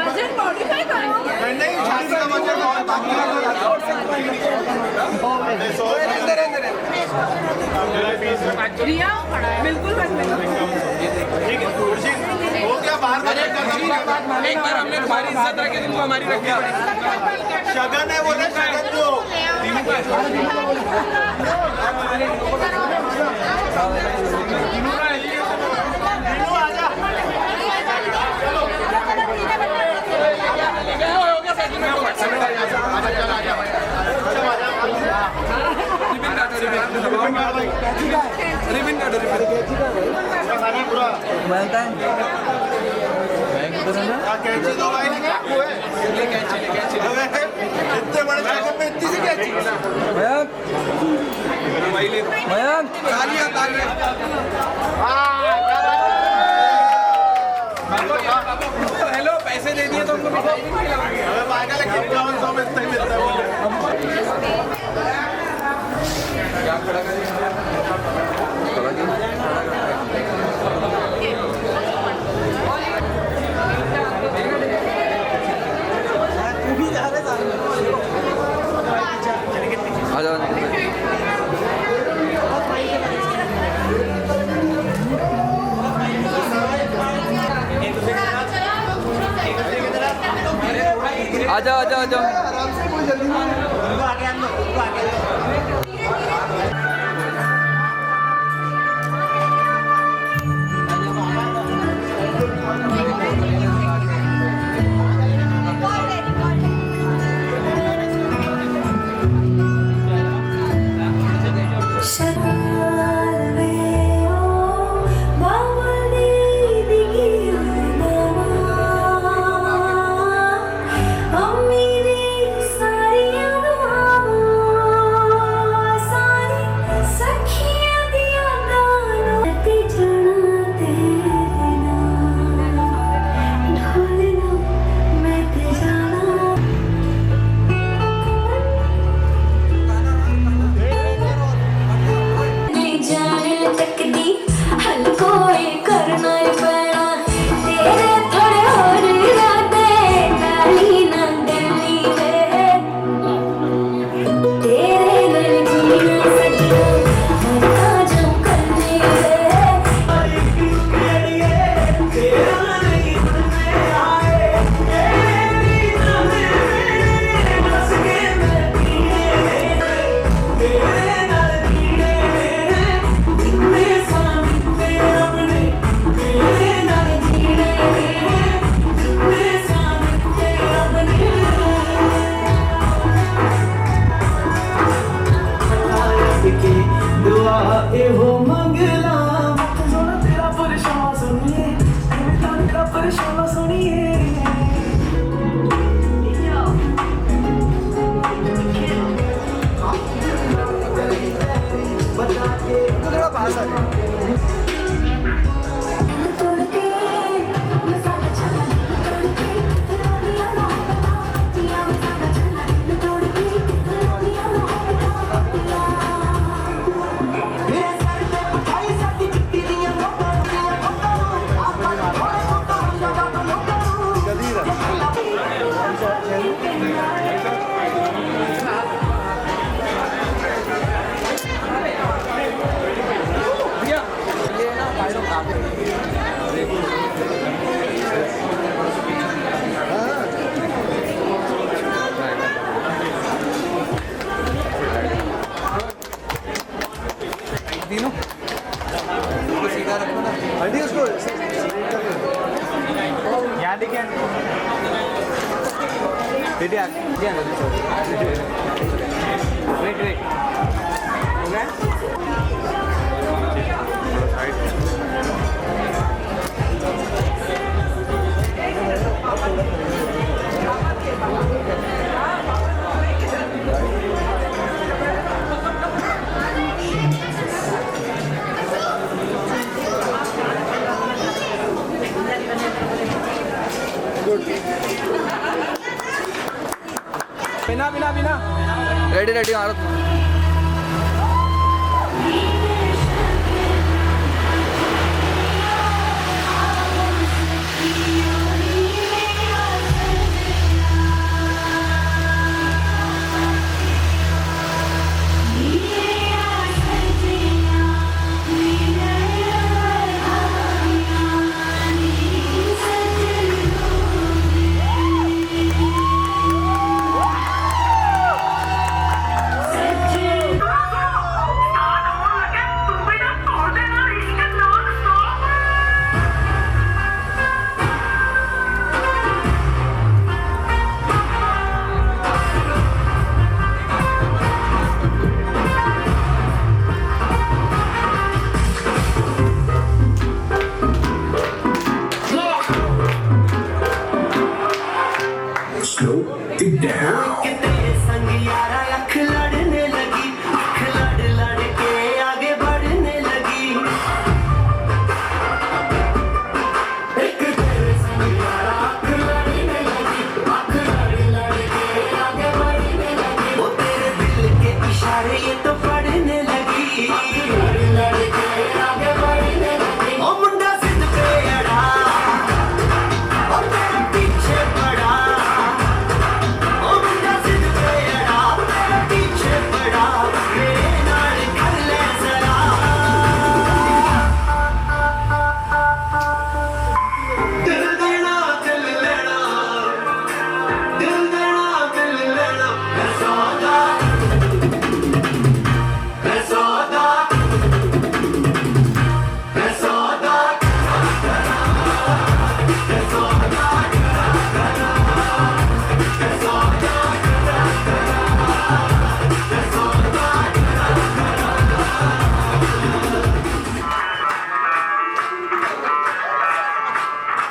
बजट मॉडिफाई करो। रिया बिल्कुल हो गया बाहर एक बार हमने तुम्हारी इज्जत रखी तुमको हमारी रखनी पड़ेगी। शगन है बोले शगन दो इतने बड़े शगन में इतनी सी कैची हेलो पैसे दे दिए तो उनको मिठाई नहीं खिलाओगे। अबे पागल है 5100 में इतना ही मिलता है क्या खड़ा कर आ जाओ आजा आजा आजा बिना बिना बिना रेडी रेडी मारो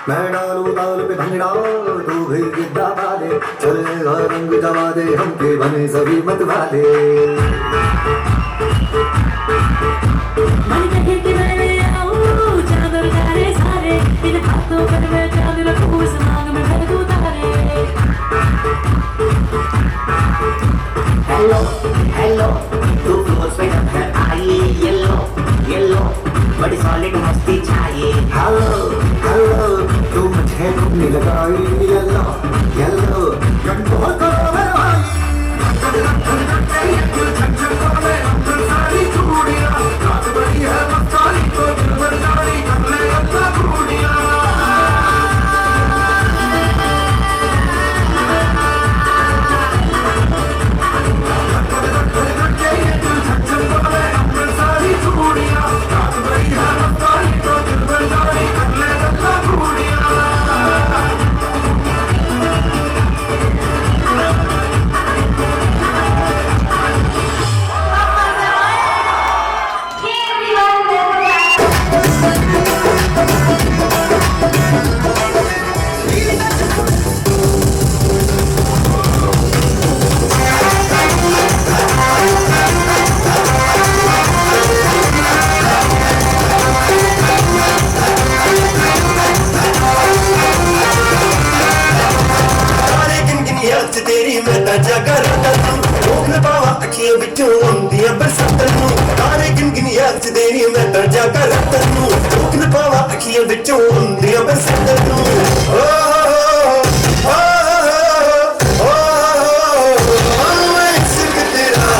मैं डालू ताल पे भंगड़ा तू भी गिद्दा पा दे चलेगा रंग जमा दे हमके बने सभी मत वाले मन कहे कि मैं आऊं चादर तारे सारे इन हाथों पर मैं चांद रखूं उस मांग में भर दूं तारे हेलो हेलो तू फ्लोर पे है आई येलो येलो बड़ी सॉलिड मस्ती चाहिए हेलो हेलो तू मुझे घूमने लगाई येलो येलो जब बहुत करो मेरे भाई तेरी मैं ताजा कर रोक न पावा अखियों बिचों आंदियां बरसातां नूं तारे गिन याद च तेरी मैं ताजा कर रोक न पावा अखियों बिचों आंदियां बरसातां नूं ओ ओ ओ मैं इश्क तेरा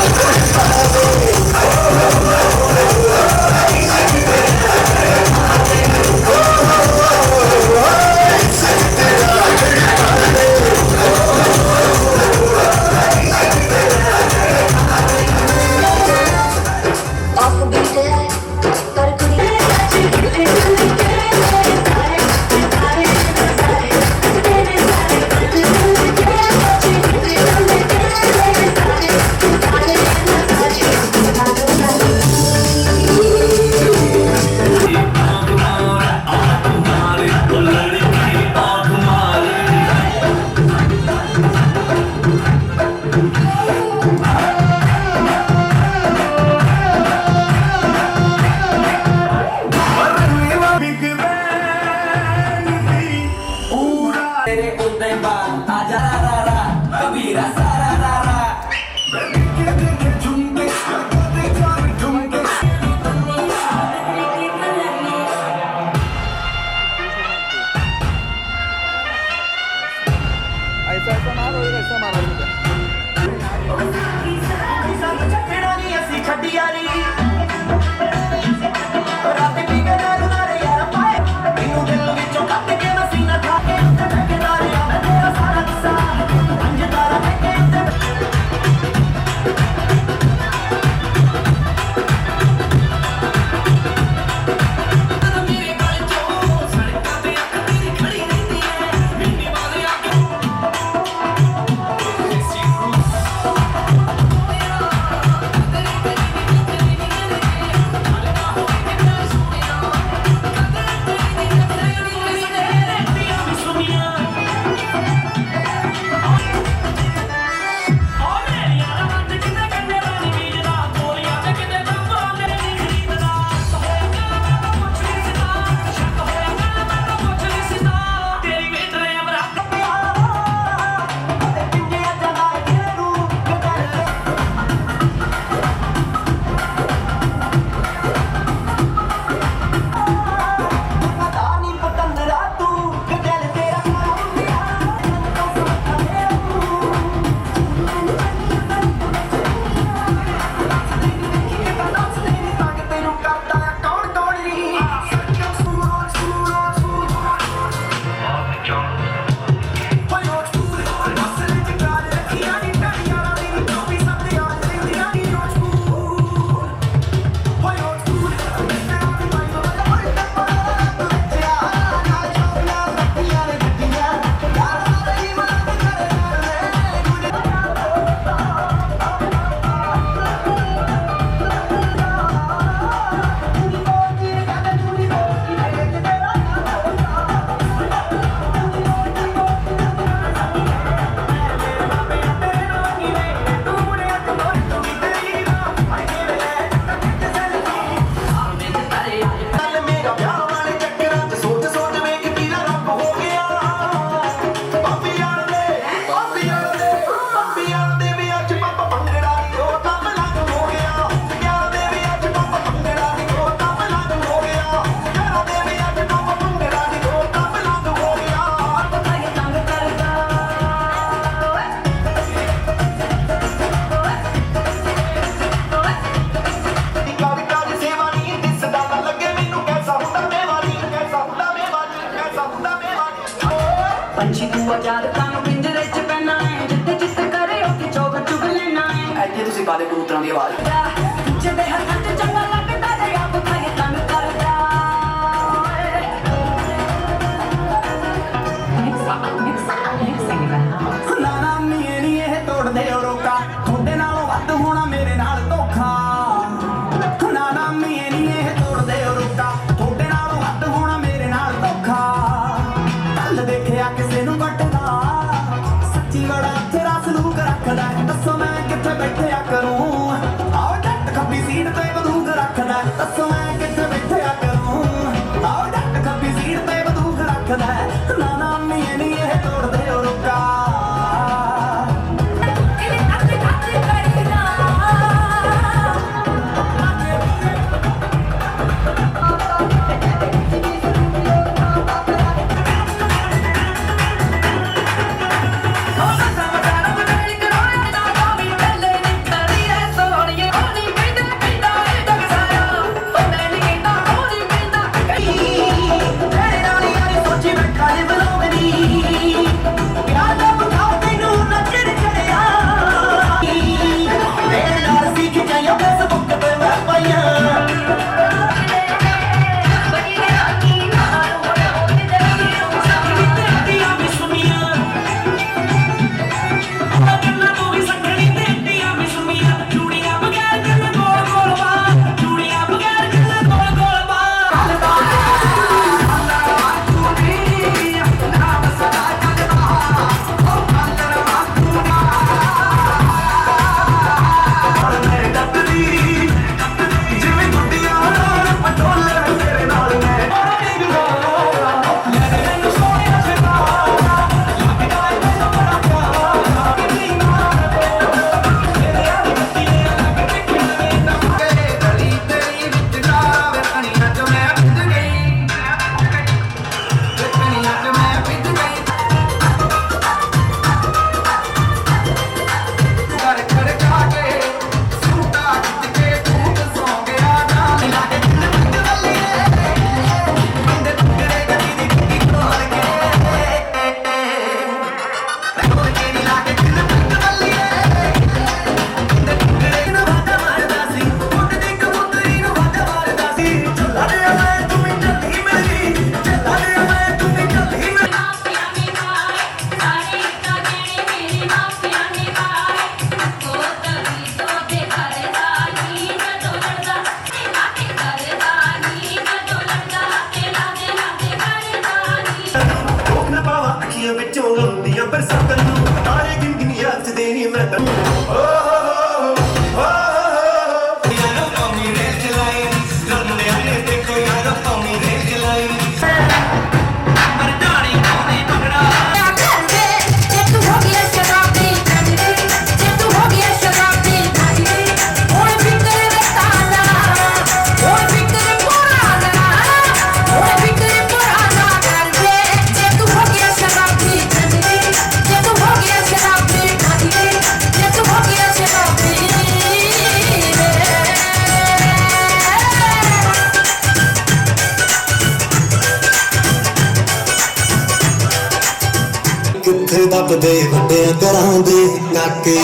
ਲੱਭਦੇ ਵੱਡਿਆਂ ਘਰਾਂ ਦੇ ਕਾਕੇ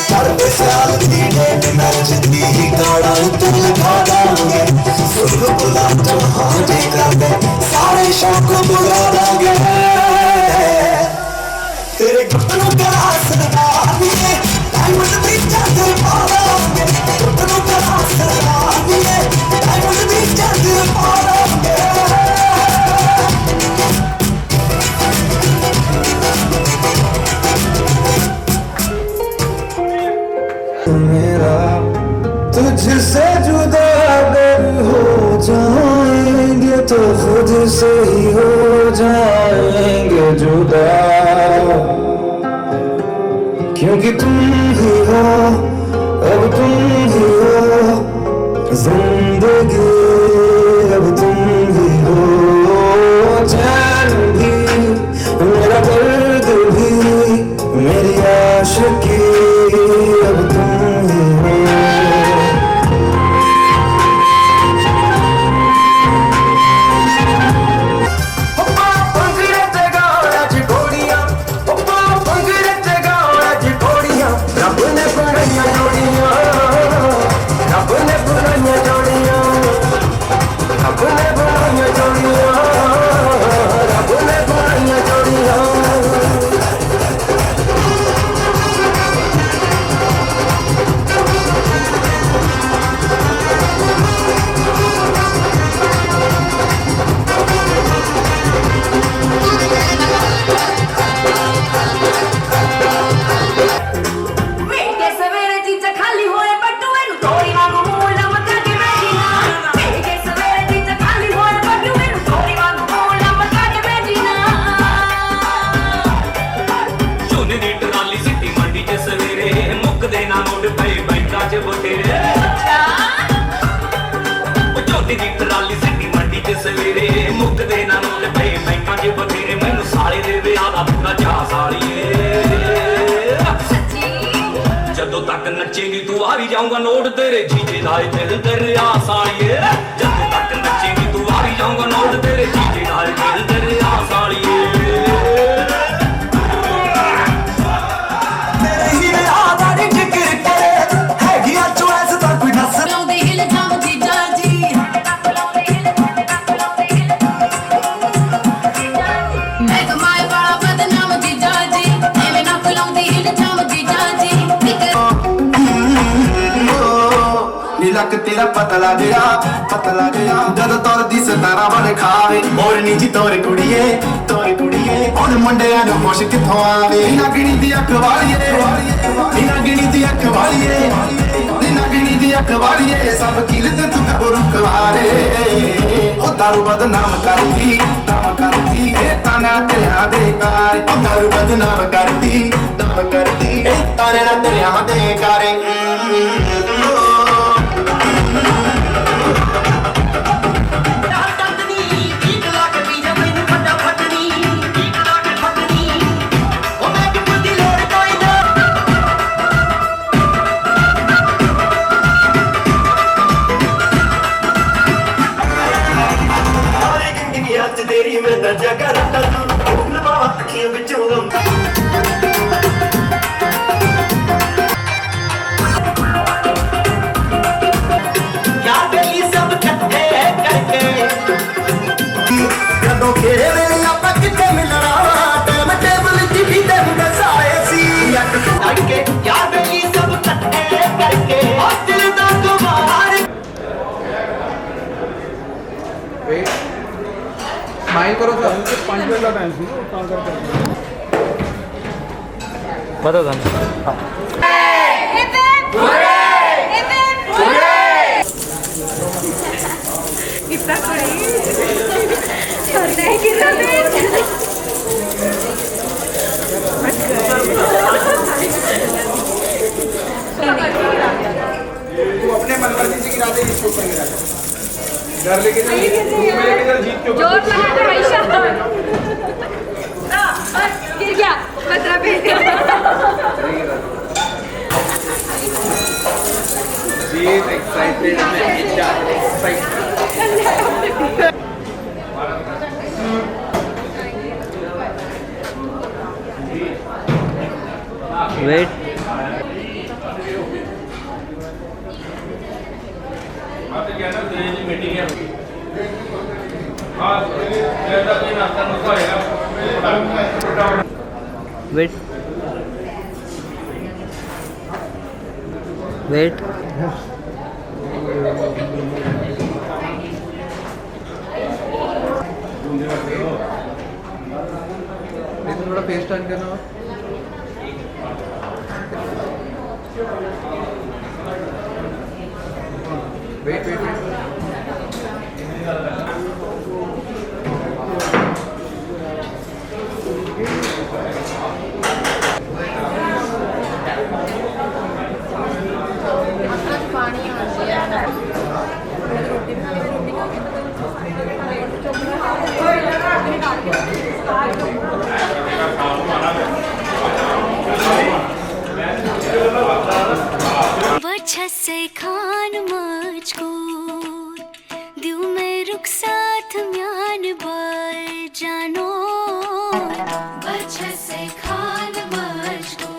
ਚੜ੍ਹਦੇ ਸਿਆਲ ਦੀ ਡੇਟ ਨੱਚਦੀ ਗਾੜਾ ਉੱਤੇ ਲਗਾ ਦਾਂਗੇ ਸੁਰਗ ਬੁਲਾ ਚਮਹਾ ਜੇ ਕਰਦੇ ਸਾਰੇ ਸ਼ੌਕ ਬੁਲਾ ਦਾਂਗੇ ਤੇਰੇ ਗੁੱਟ ਨੂੰ ਕਰਾ ਸਰਦਾਰੀਏ ਡਾਇਮੰਡ ਦੀ ਚਾਦਰ ਪਾ ਦਾਂਗੇ ਗੁੱਟ ਨੂੰ ਕਰਾ ਸਰਦਾਰੀਏ ਡਾਇਮੰਡ ਦੀ ਚਾਦਰ ਪਾ ਦਾਂਗੇ मेरा तुझसे जुदा अगर हो जाएंगे तो खुद से ही हो जाएंगे जुदा क्योंकि तुम ही हो अब तुम ही हो जिंदगी अब तुम ही हो चैन भी मेरा दर्द भी मेरी आशिकी अब तुम ही हो ਜਦੋਂ ਤੱਕ ਨੱਚੇਗੀ ਤੂੰ ਆ ਵੀ ਜਾਊਂਗਾ ਨੋਟ ਤੇਰੇ ਜੀਜੇ ਲਾਏ ਦਿਲ ਤੇਰੇ ਆਸਾਲੀਏ ਜਦੋਂ ਤੱਕ ਨੱਚੇਗੀ ਤੂੰ ਆ ਵੀ ਜਾਊਂਗਾ ਨੋਟ ਤੇਰੇ ਜੀਜੇ ਲਾਏ ਦਿਲ ਤੇਰੇ ਆਸਾਲੀਏ ਤੇਰੇ ਹੀ ਯਾਦ ਆ ਨੀ ਟਿਕਰ ਕਰੇ ਹੈਗੀ ਆ ਚੋਇਸ ਤਾਂ ਕੋਈ ਨਸ ਲਾਉਂਦੇ ਹਿਲ ਜਾਮ ਜੀਜਾ ਜੀ ਮੈਂ ਕਮਾਏ ਵਾਲਾ ਬਦਨਾਮ ਜੀਜਾ ਜੀ ਐਵੇਂ ਨਾ ਲਾਉਂਦੇ ਹਿਲ ਜਾਮ ਜੀਜਾ ਜੀ ਨੀ ਲੱਕ ਤੇਰਾ ਪਤਲਾ ਜਿਹਾ ਜਦ ਤੁਰਦੀ ਸਤਾਰਾ ਬਣ ਖਾਵੇ ਮੋਰਨੀ ਜੀ ਤੋਰ ਕੁੜੀਏ ਹੁਣ ਮੁੰਡਿਆਂ ਨੂੰ ਹੋਸ਼ ਕਿੱਥੋਂ ਆਵੇ ਨੀ ਨਗਣੀ ਦੀ ਅੱਖ ਵਾਲੀਏ ਨੀ ਨਗਣੀ ਦੀ ਅੱਖ ਵਾਲੀਏ ਨੀ ਨਗਣੀ ਦੀ ਅੱਖ ਵਾਲੀਏ ਸਭ ਕੀਲਤ ਤੂੰ ਕਬਰੂ ਕਵਾਰੇ ਉਹ ਦਾਰੂ ਬਦਨਾਮ ਕਰਦੀ ਇਹ ਤਾਨਾ ਤੇਰਾ ਦੇ ਕਾਰ ਉਹ ਦਾਰੂ ਬਦਨਾਮ ਕਰਦੀ ਇਹ ਤਾਨਾ ਤੇਰਾ ਦੇ ਕਾਰੇ तेरी मैं दर्जा करता तू लबावा अखियों बिचों स्माइल करो सर 5 मिनट का टाइम सी काम करके बता दम कितना करते हैं कितना तू अपने मनमर्जी से गिरा दे इसको ऊपर गिरा दे घर लेके जा लेके जा जीत के जोर लगा के आयशा गिर गया खतरा पे जीत एक्साइटेड में एक्साइटेड वेट वेट वेट थोड़ा फेस टर्न करना वेट वेट से खान मुझको दिल में रुख साथ म्यान बार जानो से खान मुझको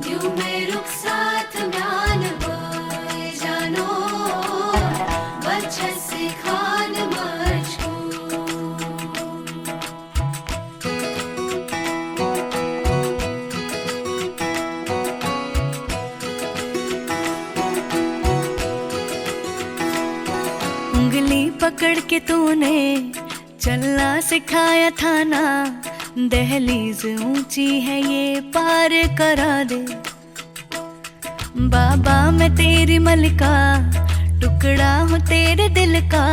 दिल में रुख साथ म्यान बार जानो से खान मुझको उंगली पकड़ के तूने चलना सिखाया था ना, दहलीज ऊंची है ये पार करा दे। बाबा मैं तेरी मलिका, टुकड़ा हूँ तेरे दिल का,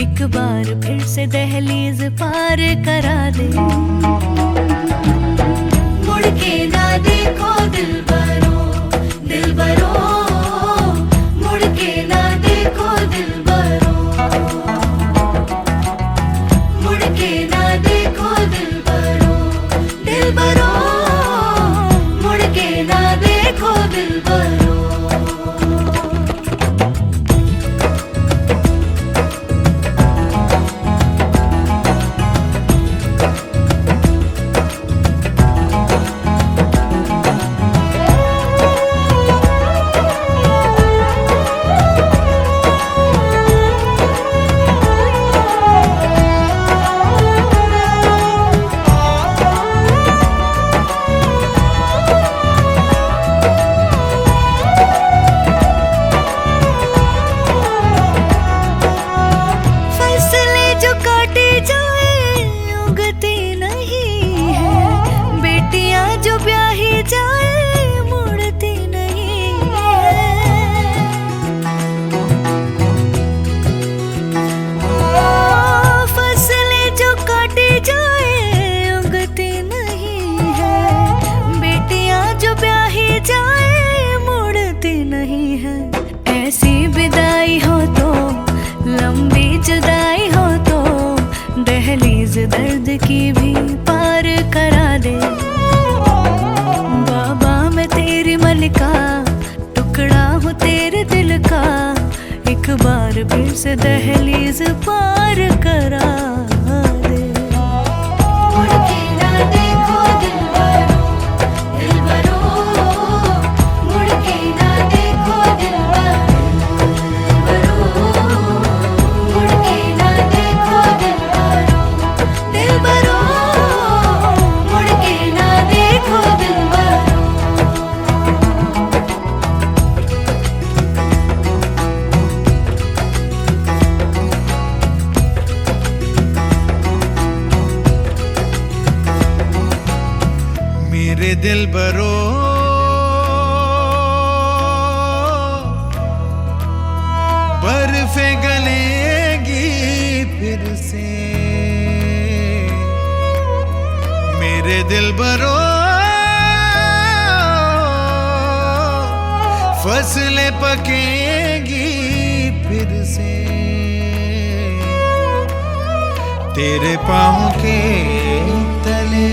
एक बार फिर से दहलीज पार करा दे। मुड़ के ना देखो दिलबरो, दिलबरो, मुड़ के ना देखो दिलबरो, मुड़ के ना देखो दिलबरो, दिलबरो, मुड़ के ना देखो दिलबरो। ऐसी विदाई हो तो, लंबी जुदाई हो तो, दहलीज दर्द की भी पार करा दे। बाबा मैं तेरी मलिका, टुकड़ा हूँ तेरे दिल का, एक बार फिर से दहलीज पार करा दे। मुड़ के ना देखो दिलबरो, दिलबरो, मुड़ के ना देखो दिलबरो, मुड़ के ना देखो दिलबरो, दिलबरो, मुड़ के ना देखो दिलबरो। मेरे दिलबरो बर्फे गलेगी फिर से, मेरे दिलबरो फसलें पकेगी फिर से, तेरे पाँव के तले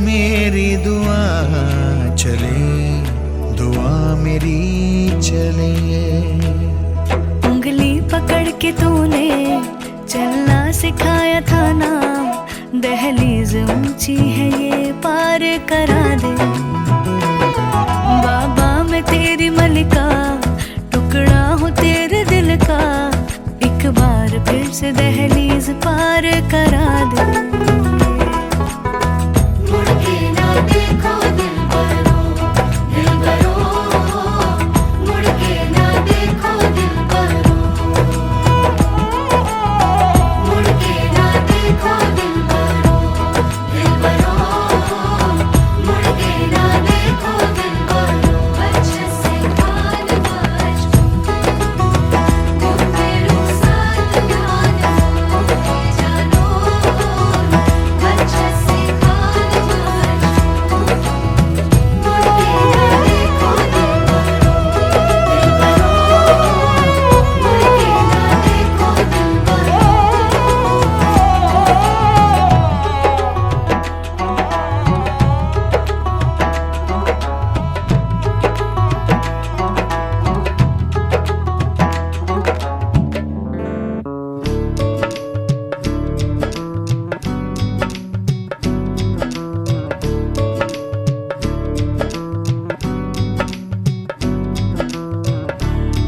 मेरी दुआ चले, दुआ मेरी चले। उंगली पकड़ के तूने चलना सिखाया था ना, दहलीज ऊंची है ये पार करा दे। बाबा मैं तेरी मलिका, टुकड़ा हूँ तेरे दिल का, एक बार फिर से दहलीज पार करा दे। मुड़ के ना देखो दिलबरो, दिलबरो, मुड़ के ना देखो दिलबरो, मुड़ के ना देखो दिलबरो, दिलबरो, मुड़ के ना देखो दिलबरो। अच्छे से कान बाज मेरू साथ ध्यान जानो, अच्छे से कान बाज मुड़ के ना देखो दिलबरो, दिलबरो, मुड़ के ना देखो दिलबरो।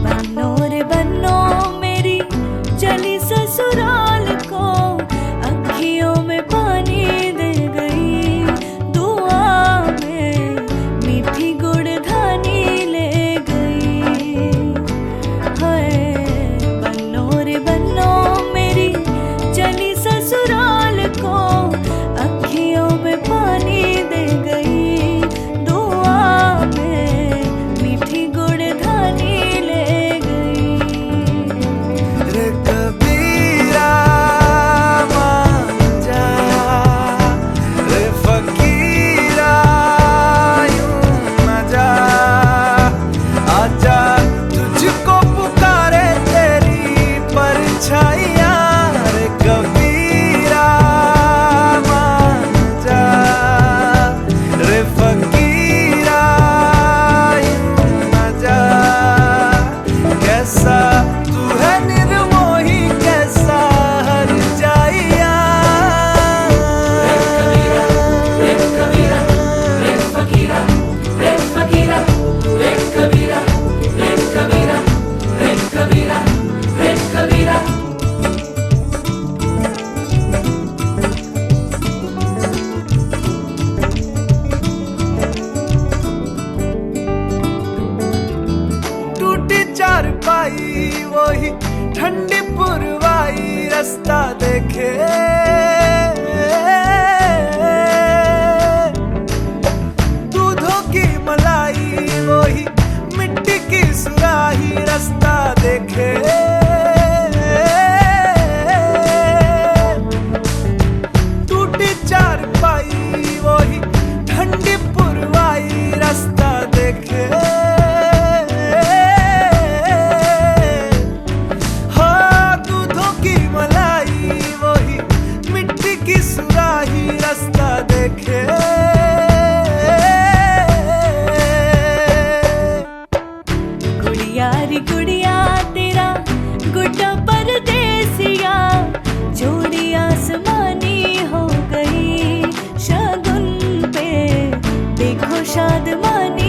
बनो रे बनो मेरी चली ससुराल को, अखियों में पानी दे गई, दुआ में मीठी गुड़धानी ले गई। हाय बनो रे बनो मेरी चली ससुराल को, अखियों में पानी दे गई, दुआ में मीठी गुड़धानी ले गई। रे कबीरा मान जा, रे फकीरा यूं न जा, आजा तुझको पुकारे तेरी परछाइयाँ। रे कबीरा मान जा, रे फकीरा यूं न जा, कैसा तू है निर्मोही कैसा हर जाइया। टूटी चारपाई वही ठंडी पुरवाई, रास्ता देखे दूधों की मलाई वही मिट्टी की सुराही, रास्ता देखे टूटी चारपाई वही ठंडी पुरवाई, रास्ता देखे हाँ दूधों की मलाई वही मिट्टी की सुराही, रास्ता देखे। गुड़िया रे गुड़िया तेरा गुड्डा परदेसिया, जोड़ी आसमानी हो गई, शगुन पे देखो शादमानी